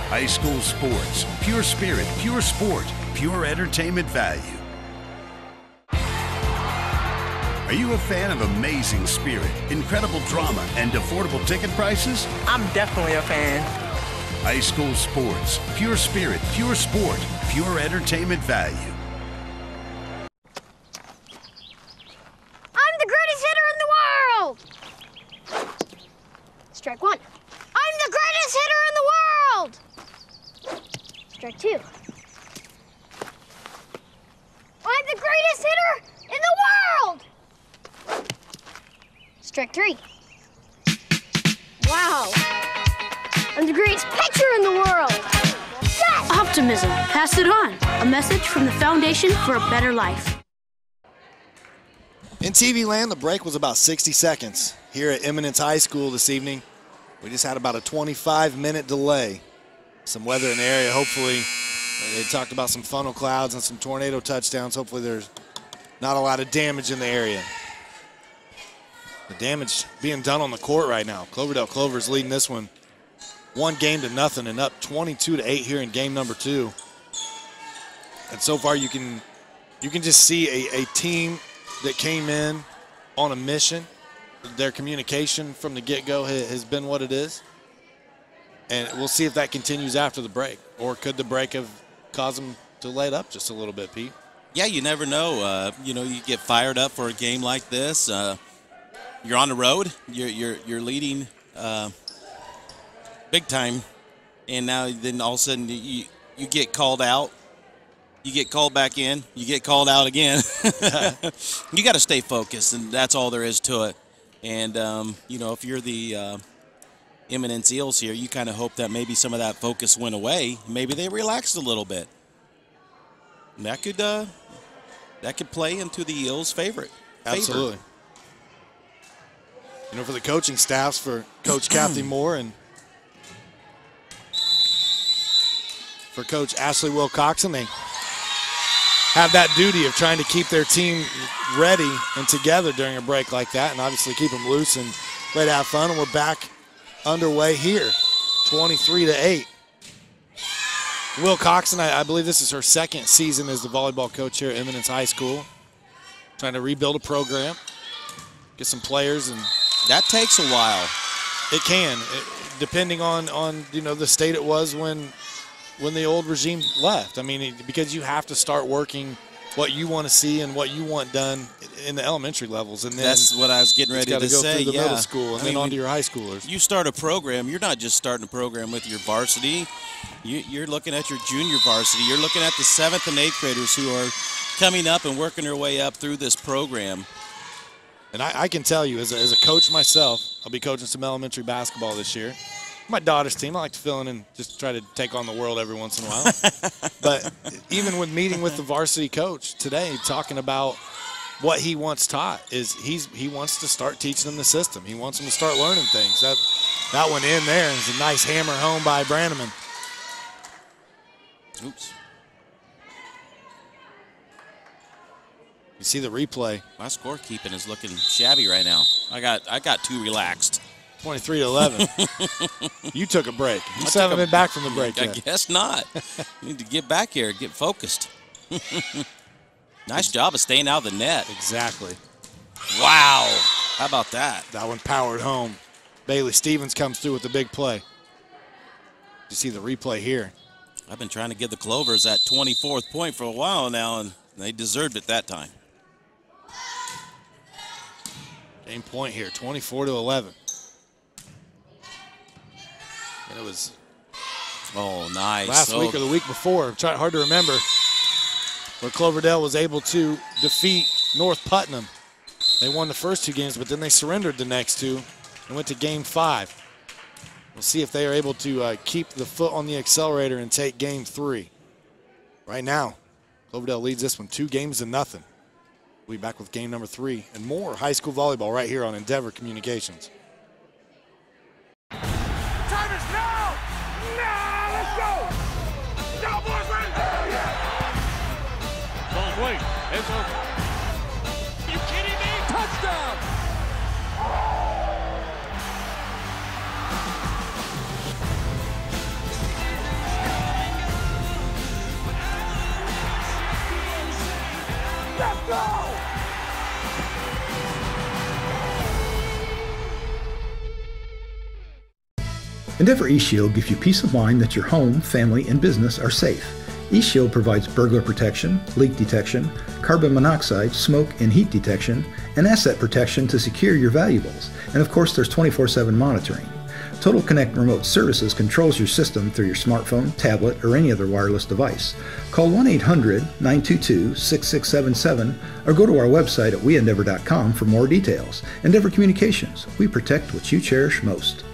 High school sports, pure spirit, pure sport, pure entertainment value. Are you a fan of amazing spirit, incredible drama, and affordable ticket prices? I'm definitely a fan. High school sports, pure spirit, pure sport, pure entertainment value. I'm the greatest hitter in the world! Strike one. I'm the greatest hitter in the world! Strike two. I'm the greatest hitter in the world! Strike three. Wow. I'm the greatest pitcher in the world! Yes! Optimism. Pass it on. A message from the Foundation for a Better Life. In TV land, the break was about 60 seconds. Here at Eminence High School this evening, we just had about a 25-minute delay. Some weather in the area. Hopefully, they talked about some funnel clouds and some tornado touchdowns. Hopefully there's not a lot of damage in the area. The damage being done on the court right now. Cloverdale Clovers leading this one 1-0 and up 22-8 here in game number 2. And so far you can just see a team that came in on a mission. Their communication from the get-go has been what it is. And we'll see if that continues after the break. Or could the break have caused them to lay it up just a little bit, Pete? Yeah, you never know. You get fired up for a game like this. You're on the road. You're leading big time, and now then all of a sudden you get called out. You get called back in. You get called out again. You got to stay focused, and that's all there is to it. And if you're the Eminence Eels here, you kind of hope that maybe some of that focus went away. Maybe they relaxed a little bit. And that could play into the Eels' favor. Absolutely. For the coaching staffs, for Coach Kathy Moore and for Coach Ashley Wilcoxon, they have that duty of trying to keep their team ready and together during a break like that, and obviously keep them loose and ready to have fun. And we're back underway here, 23-8. Wilcoxon, I believe this is her second season as the volleyball coach here at Eminence High School, trying to rebuild a program, get some players, and that takes a while. It can, depending on the state it was when the old regime left. I mean, because you have to start working what you want to see and what you want done in the elementary levels, and then that's what I was getting ready to say. Through the middle school and then on to your high schoolers. You start a program. You're not just starting a program with your varsity. You're looking at your junior varsity. You're looking at the 7th and 8th graders who are coming up and working their way up through this program. And I can tell you, as a coach myself, I'll be coaching some elementary basketball this year. My daughter's team, I like to fill in and just try to take on the world every once in a while. But even with meeting with the varsity coach today, talking about what he wants taught, is he wants to start teaching them the system. He wants them to start learning things. That one in there is a nice hammer home by Brannaman. Oops. You see the replay. My scorekeeping is looking shabby right now. I got too relaxed. 23-11. You took a break. You still haven't been back from the break yet. I guess not. You need to get back here, get focused. Nice job of staying out of the net. Exactly. Wow. How about that? That one powered home. Bailey Stevens comes through with the big play. You see the replay here. I've been trying to give the Clovers that 24th point for a while now, and they deserved it that time. Game point here, 24-11. And it was nice. last week or the week before, hard to remember, where Cloverdale was able to defeat North Putnam. They won the first 2 games, but then they surrendered the next 2 and went to game 5. We'll see if they are able to keep the foot on the accelerator and take game 3. Right now, Cloverdale leads this one 2-0. We'll be back with game number 3 and more high school volleyball right here on Endeavor Communications. Time is now! Now, let's go! Now, boys, ready? Don't wait. It's over. You kidding me? Touchdown! Let's go! Endeavor eShield gives you peace of mind that your home, family, and business are safe. eShield provides burglar protection, leak detection, carbon monoxide, smoke and heat detection, and asset protection to secure your valuables. And of course, there's 24/7 monitoring. Total Connect Remote Services controls your system through your smartphone, tablet, or any other wireless device. Call 1-800-922-6677 or go to our website at weendeavor.com for more details. Endeavor Communications, we protect what you cherish most.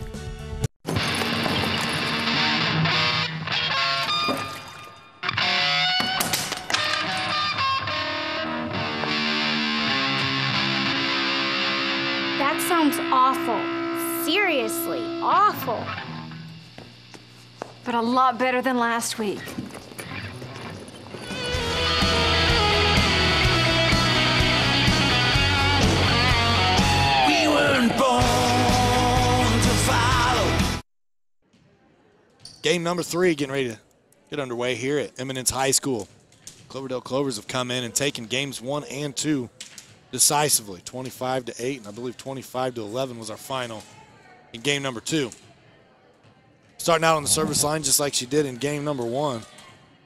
That sounds awful. Seriously, awful. But a lot better than last week. We weren't born to follow. Game number 3 getting ready to get underway here at Eminence High School. Cloverdale Clovers have come in and taken games 1 and 2 decisively, 25-8, and I believe 25-11 was our final in game number 2. Starting out on the service line just like she did in game number 1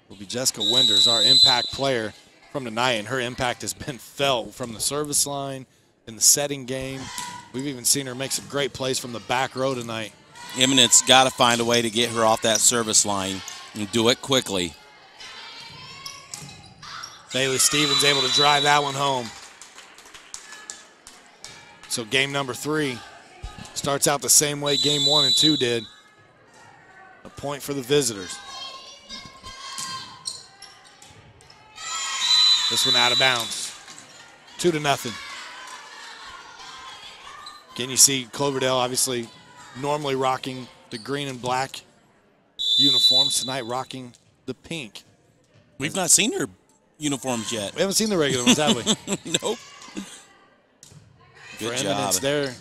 will be Jessica Winders, our impact player from tonight, and her impact has been felt from the service line in the setting game. We've even seen her make some great plays from the back row tonight. Eminence got to find a way to get her off that service line and do it quickly. Bailey Stevens able to drive that one home. So game number 3 starts out the same way game 1 and 2 did. A point for the visitors. This one out of bounds. 2-0. Again, you see Cloverdale obviously normally rocking the green and black uniforms. Tonight rocking the pink. We've not seen her uniforms yet. We haven't seen the regular ones, have we? Nope. Good for job. Eminence, they're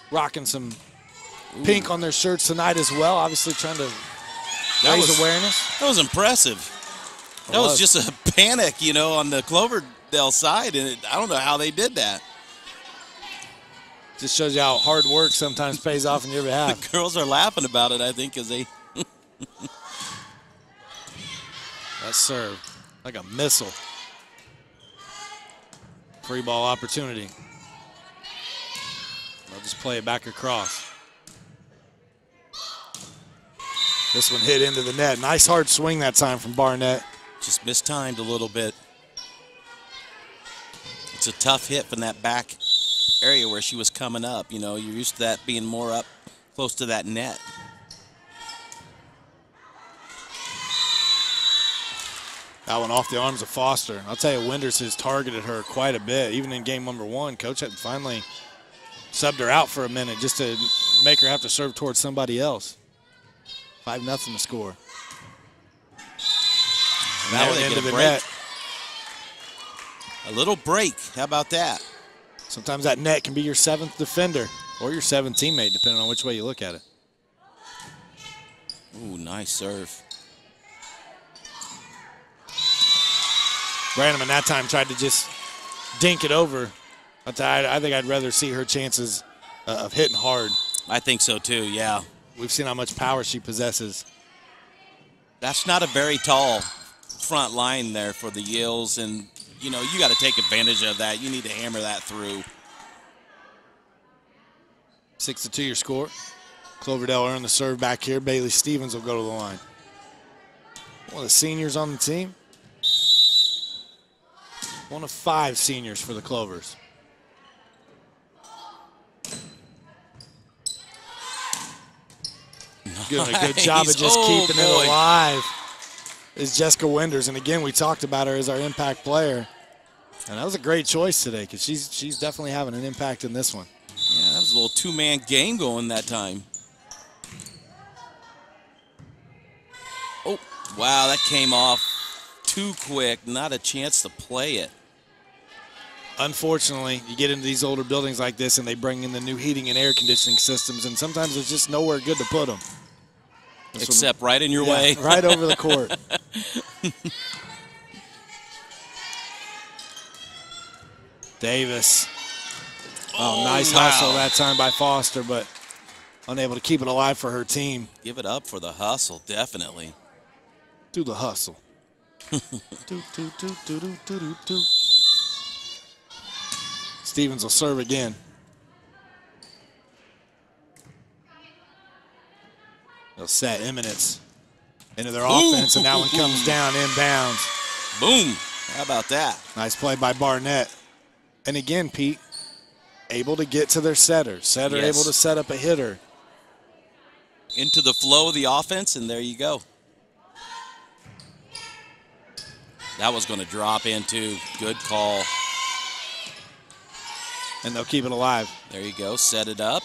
rocking some pink on their shirts tonight as well, obviously trying to raise awareness. That was impressive. That was just a panic, you know, on the Cloverdale side, and I don't know how they did that. Just shows you how hard work sometimes pays off in your behalf. The girls are laughing about it, I think, because they... That serve, like a missile. Free ball opportunity. They'll just play it back across. This one hit into the net. Nice hard swing that time from Barnett. Just mistimed a little bit. It's a tough hit from that back area where she was coming up. You know, you're used to that being more up close to that net. That one off the arms of Foster. I'll tell you, Winders has targeted her quite a bit. Even in game number 1, Coach had finally subbed her out for a minute just to make her have to serve towards somebody else. 5-0 to score. And that one into the net. A little break. How about that? Sometimes that net can be your 7th defender or your 7th teammate, depending on which way you look at it. Ooh, nice serve. Brannaman that time tried to just dink it over. I think I'd rather see her chances of hitting hard. I think so too, yeah. We've seen how much power she possesses. That's not a very tall front line there for the Eels, and you know, you got to take advantage of that. You need to hammer that through. 6-2 your score. Cloverdale earned the serve back here. Bailey Stevens will go to the line. One of the seniors on the team. One of 5 seniors for the Clovers. Doing a good job of just keeping it alive is Jessica Winders. And again, we talked about her as our impact player. And that was a great choice today because she's definitely having an impact in this one. Yeah, that was a little two-man game going that time. Oh, wow, that came off too quick. Not a chance to play it. Unfortunately, you get into these older buildings like this and they bring in the new heating and air conditioning systems, and sometimes there's just nowhere good to put them. Except right in your way. Right over the court. Davis. Oh, nice hustle that time by Foster, but unable to keep it alive for her team. Give it up for the hustle, definitely. Do the hustle. do. Stevens will serve again. They'll set Eminence into their offense, and that one comes down inbounds. Boom. How about that? Nice play by Barnett. And again, Pete, able to get to their setter. Setter able to set up a hitter. Into the flow of the offense, and there you go. That was going to drop in, too. Good call. And they'll keep it alive. There you go. Set it up.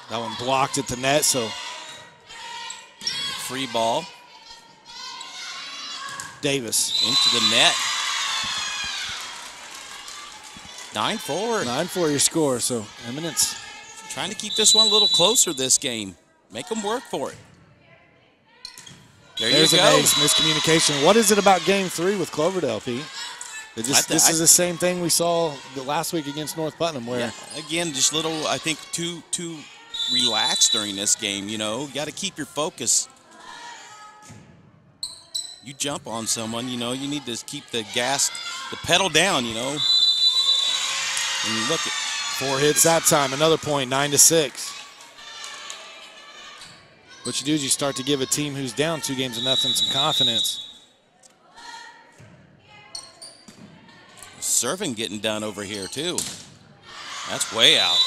That one blocked at the net, so. Free ball. Davis. Into the net. 9-4. 9-4 your score, so Eminence. Trying to keep this one a little closer this game. Make them work for it. There's you go. An ace miscommunication. What is it about game 3 with Cloverdale, Pete? This is the same thing we saw the last week against North Putnam, where again, just little, I think, too relaxed during this game. You know, got to keep your focus. You jump on someone, you know, you need to keep the pedal down, you know. And you look at 4 hits that time, another point, 9-6. What you do is you start to give a team who's down 2 games to nothing some confidence. Serving getting done over here, too. That's way out.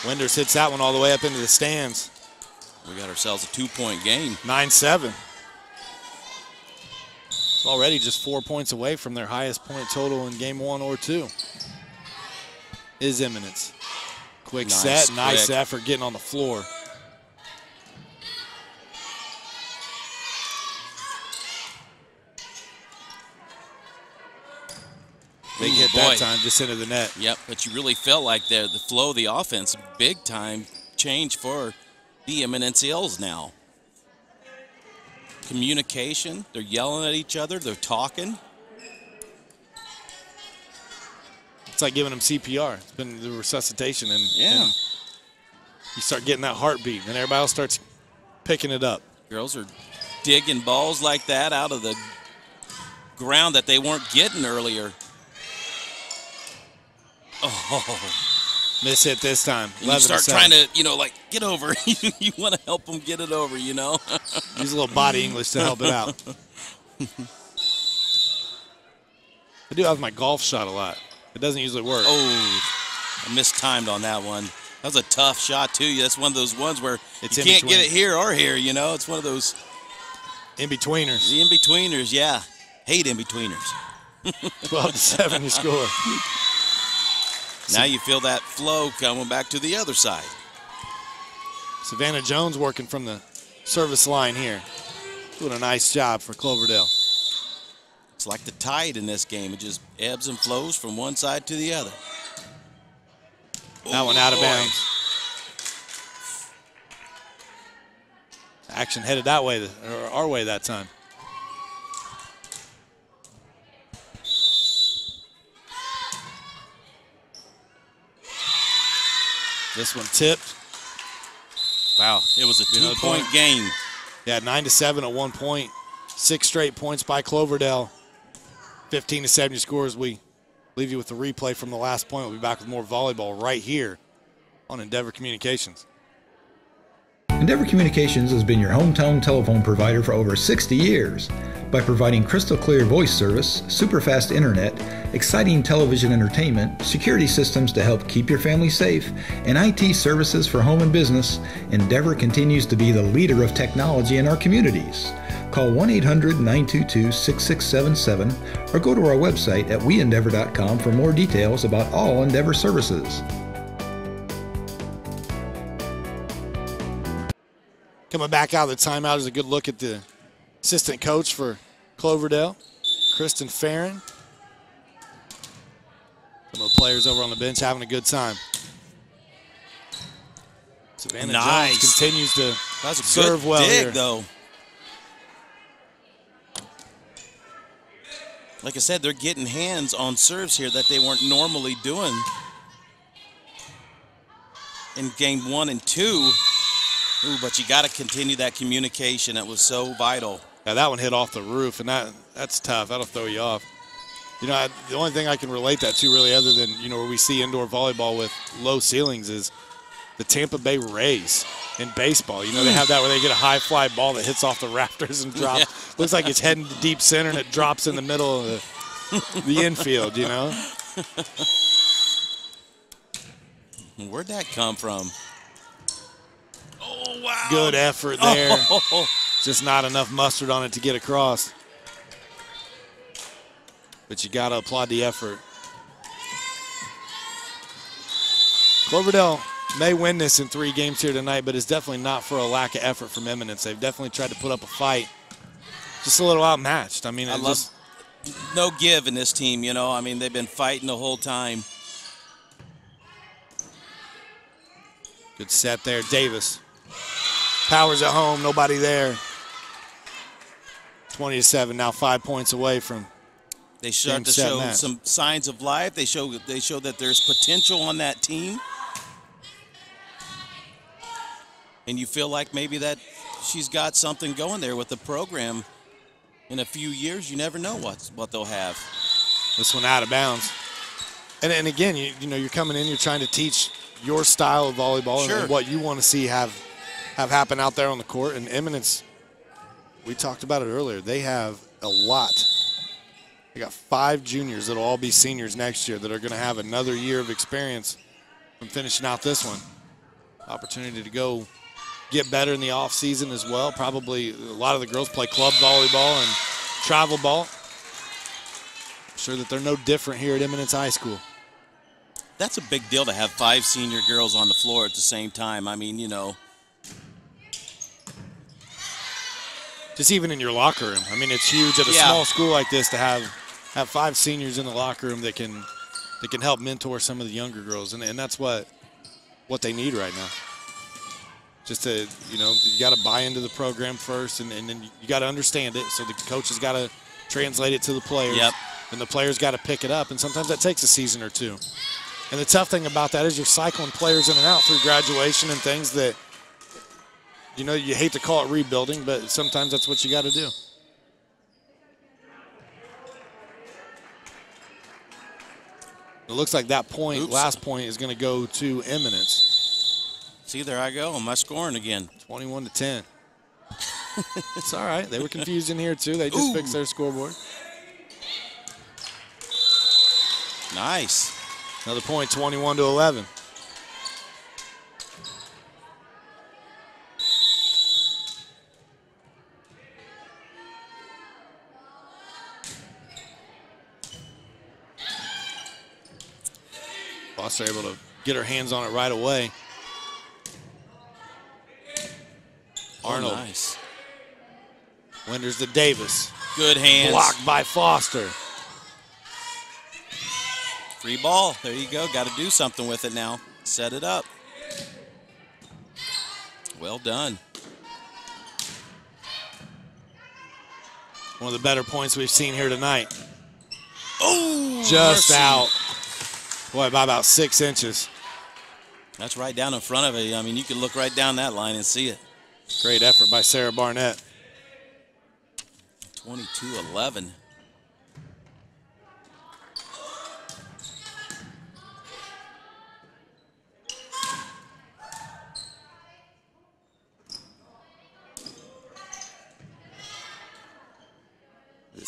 Winders hits that one all the way up into the stands. We got ourselves a 2-point game. 9-7. It's already just 4 points away from their highest point total in game 1 or 2. Is Eminence. Quick set, nice effort getting on the floor. Big hit that time, just into the net. Yep, but you really felt like the flow of the offense, big time change for the Eminence Eels now. Communication, they're yelling at each other, they're talking. It's like giving them CPR. It's been the resuscitation, and you start getting that heartbeat, and everybody else starts picking it up. Girls are digging balls like that out of the ground that they weren't getting earlier. Oh. Miss hit this time. You start trying to, you know, like, get over. You want to help them get it over, you know. Use a little body English to help it out. I do have my golf shot a lot. It doesn't usually work. Oh, I mistimed on that one. That was a tough shot, too. That's one of those ones where you can't get it here or here, you know. It's one of those. In-betweeners. The in-betweeners, yeah. Hate in-betweeners. 12-7 you score. Now you feel that flow coming back to the other side. Savannah Jones working from the service line here. Doing a nice job for Cloverdale. It's like the tide in this game. It just ebbs and flows from one side to the other. That one out of bounds. Action headed that way, or our way that time. This one tipped. Wow, it was a 2-point game. Yeah, 9-7 at 1 point. 6 straight points by Cloverdale. 15-7 your scores. We leave you with the replay from the last point. We'll be back with more volleyball right here on Endeavor Communications. Endeavor Communications has been your hometown telephone provider for over 60 years. By providing crystal clear voice service, super fast internet, exciting television entertainment, security systems to help keep your family safe, and IT services for home and business, Endeavor continues to be the leader of technology in our communities. Call 1-800-922-6677 or go to our website at weendeavor.com for more details about all Endeavor services. Coming back out of the timeout is a good look at the assistant coach for Cloverdale, Kristen Farron. Some of the players over on the bench having a good time. Savannah Jones continues to serve well here. Though. Like I said, they're getting hands on serves here that they weren't normally doing in game 1 and 2. Ooh, but you got to continue that communication. That was so vital. Yeah, that one hit off the roof, and that's tough. That'll throw you off. You know, the only thing I can relate that to really, other than, you know, where we see indoor volleyball with low ceilings, is the Tampa Bay Rays in baseball. You know, they have that where they get a high fly ball that hits off the rafters and drops. Yeah. Looks like it's heading to deep center, and it drops in the middle of the infield, you know. Where'd that come from? Oh, wow. Good effort there. Just not enough mustard on it to get across. But you got to applaud the effort. Cloverdale may win this in 3 games here tonight, but it's definitely not for a lack of effort from Eminence. They've definitely tried to put up a fight. Just a little outmatched. I mean, no give in this team, you know. I mean, they've been fighting the whole time. Good set there. Davis powers at home. Nobody there. 20-7, now 5 points away from. They start to show some signs of life. They show that there's potential on that team. And you feel like maybe that she's got something going there with the program. In a few years, you never know what they'll have. This one out of bounds. And again, you know, you're coming in, you're trying to teach your style of volleyball and what you want to see have happen out there on the court. And Eminence, we talked about it earlier, they have a lot. They got 5 juniors that'll all be seniors next year that are going to have another year of experience from finishing out this one. Opportunity to go get better in the off season as well. Probably a lot of the girls play club volleyball and travel ball. I'm sure that they're no different here at Eminence High School. That's a big deal to have 5 senior girls on the floor at the same time. I mean, you know. Just even in your locker room. I mean, it's huge at a small school like this to have 5 seniors in the locker room that can help mentor some of the younger girls, and that's what they need right now. Just to, you know, you got to buy into the program first, and then you got to understand it. So the coach has got to translate it to the players, and the players got to pick it up. And sometimes that takes a season or 2. And the tough thing about that is you're cycling players in and out through graduation and things that, you know, you hate to call it rebuilding, but sometimes that's what you got to do. It looks like that point, last point, is going to go to Eminence. See, there I go. Am I scoring again? 21-10. It's all right. They were confused in here, too. They just fixed their scoreboard. Nice. Another point, 21-11. Foster able to get her hands on it right away. Arnold. Nice. Winders to Davis. Good hands. Blocked by Foster. Free ball. There you go. Got to do something with it now. Set it up. Well done. One of the better points we've seen here tonight. Oh, just mercy. Out. Boy, by about 6 inches. That's right down in front of it. I mean, you can look right down that line and see it. Great effort by Sarah Barnett. 22-11.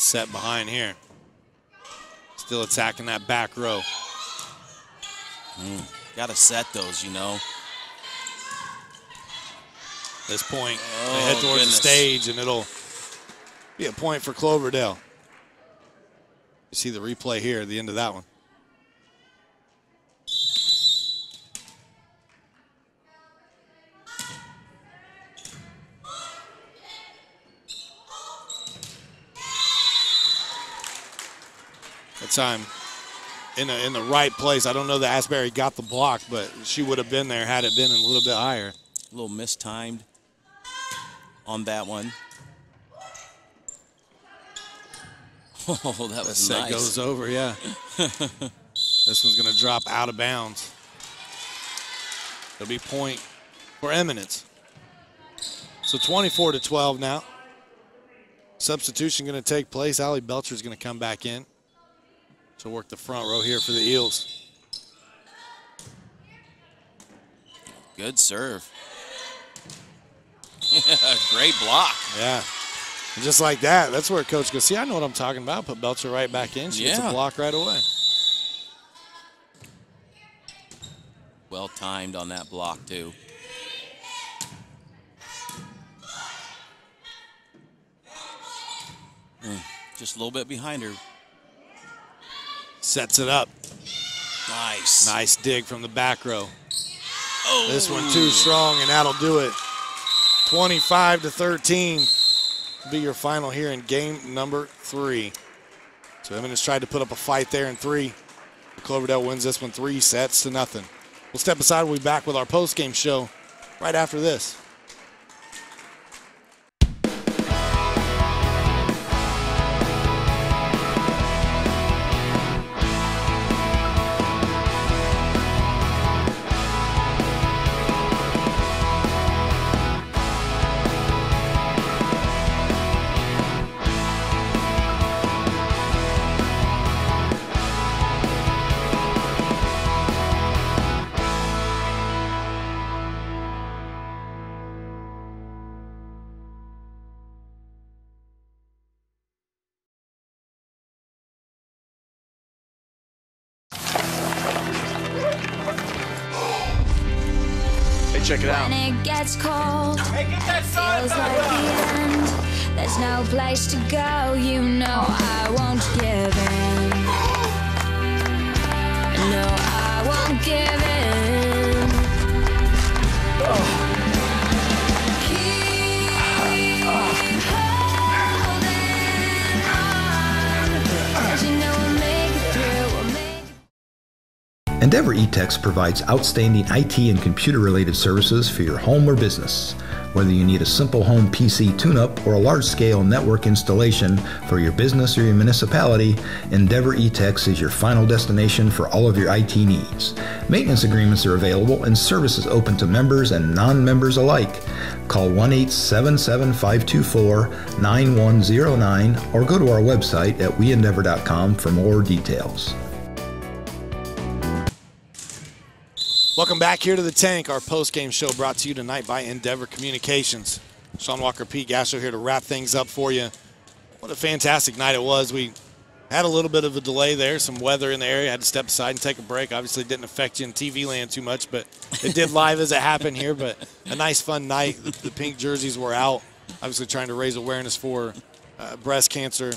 set behind here. Still attacking that back row. Got to set those, you know. This point, they head towards the stage, and it'll be a point for Cloverdale. You see the replay here at the end of that one. That time in the right place. I don't know that Asbury got the block, but she would have been there had it been a little bit higher. A little mistimed on that one. Oh, that was nice. Set goes over, yeah. This one's going to drop out of bounds. It'll be point for Eminence. So 24-12 now. Substitution going to take place. Allie Belcher's going to come back in. She'll work the front row here for the Eels. Good serve. Great block. Yeah. And just like that, that's where coach goes, see, I know what I'm talking about. Put Belcher right back in. She gets a block right away. Well timed on that block, too. Just a little bit behind her. Sets it up. Nice. Nice dig from the back row. Oh. This one too strong, and that'll do it. 25-13 will be your final here in game number 3. So Eminence tried to put up a fight there in 3. Cloverdale wins this one 3-0. We'll step aside. We'll be back with our post-game show right after this. Check it out. When it gets cold, feels like the end. There's no place to go, you know I won't give in. No, I won't give in. Keep holding on, 'cause you know we'll make it through. Endeavor eTech provides outstanding IT and computer-related services for your home or business. Whether you need a simple home PC tune-up or a large-scale network installation for your business or your municipality, Endeavor eTech is your final destination for all of your IT needs. Maintenance agreements are available and services open to members and non-members alike. Call 1-877-524-9109 or go to our website at weendeavor.com for more details. Welcome back here to the Tank, our post-game show brought to you tonight by Endeavor Communications. Sean Walker, Pete Gasser here to wrap things up for you. What a fantastic night it was. We had a little bit of a delay there, some weather in the area. Had to step aside and take a break. Obviously it didn't affect you in TV land too much, but it did live as it happened here. But a nice, fun night. The pink jerseys were out, obviously trying to raise awareness for breast cancer.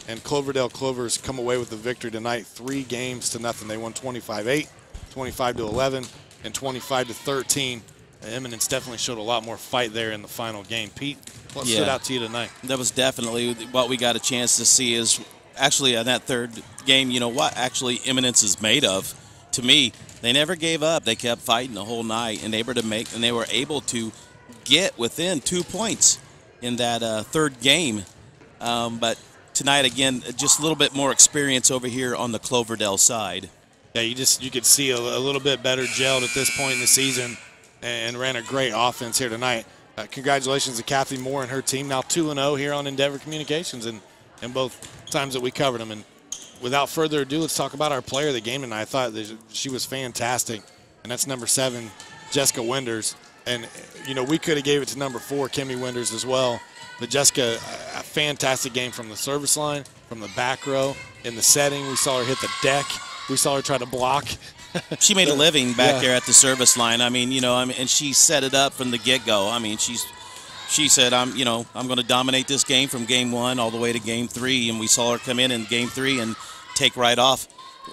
And Cloverdale Clovers come away with the victory tonight, 3-0. They won 25-8. 25-11 and 25-13. Eminence definitely showed a lot more fight there in the final game. Pete, what stood out to you tonight? That was definitely what we got a chance to see is actually on that third game, you know what actually Eminence is made of. To me, they never gave up. They kept fighting the whole night, and they were able to get within 2 points in that third game. But tonight, again, just a little bit more experience over here on the Cloverdale side. Yeah, you could see a little bit better gelled at this point in the season and ran a great offense here tonight. Congratulations to Kathy Moore and her team, now 2-0 here on Endeavor Communications and both times that we covered them. And without further ado, let's talk about our player of the game tonight. I thought that she was fantastic, and that's number 7, Jessica Winders. And, you know, we could have gave it to number 4, Kimmy Winders, as well. But Jessica, a fantastic game from the service line, from the back row. In the setting, we saw her hit the deck. We saw her try to block. She made a living back there at the service line. I mean, you know, and she set it up from the get-go. I mean, she said, I'm going to dominate this game from game 1 all the way to game 3. And we saw her come in game 3 and take right off,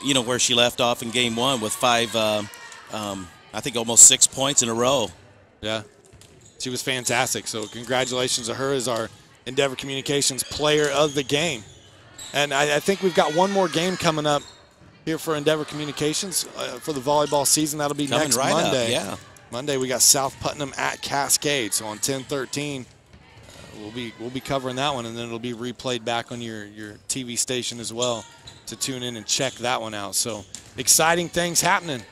you know, where she left off in game 1 with 5, I think almost 6 points in a row. Yeah, she was fantastic. So congratulations to her as our Endeavor Communications Player of the Game. And I think we've got one more game coming up here for Endeavor Communications for the volleyball season. That'll be Coming next right Monday. Up, yeah. Monday we got South Putnam at Cascade. So on 10/13, we'll be covering that one, and then it'll be replayed back on your TV station as well to tune in and check that one out. So exciting things happening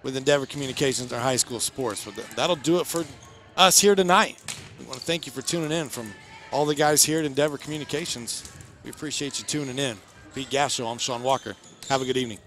with Endeavor Communications, our high school sports. But that'll do it for us here tonight. We want to thank you for tuning in. From all the guys here at Endeavor Communications, we appreciate you tuning in. Pete Gasho, I'm Sean Walker. Have a good evening.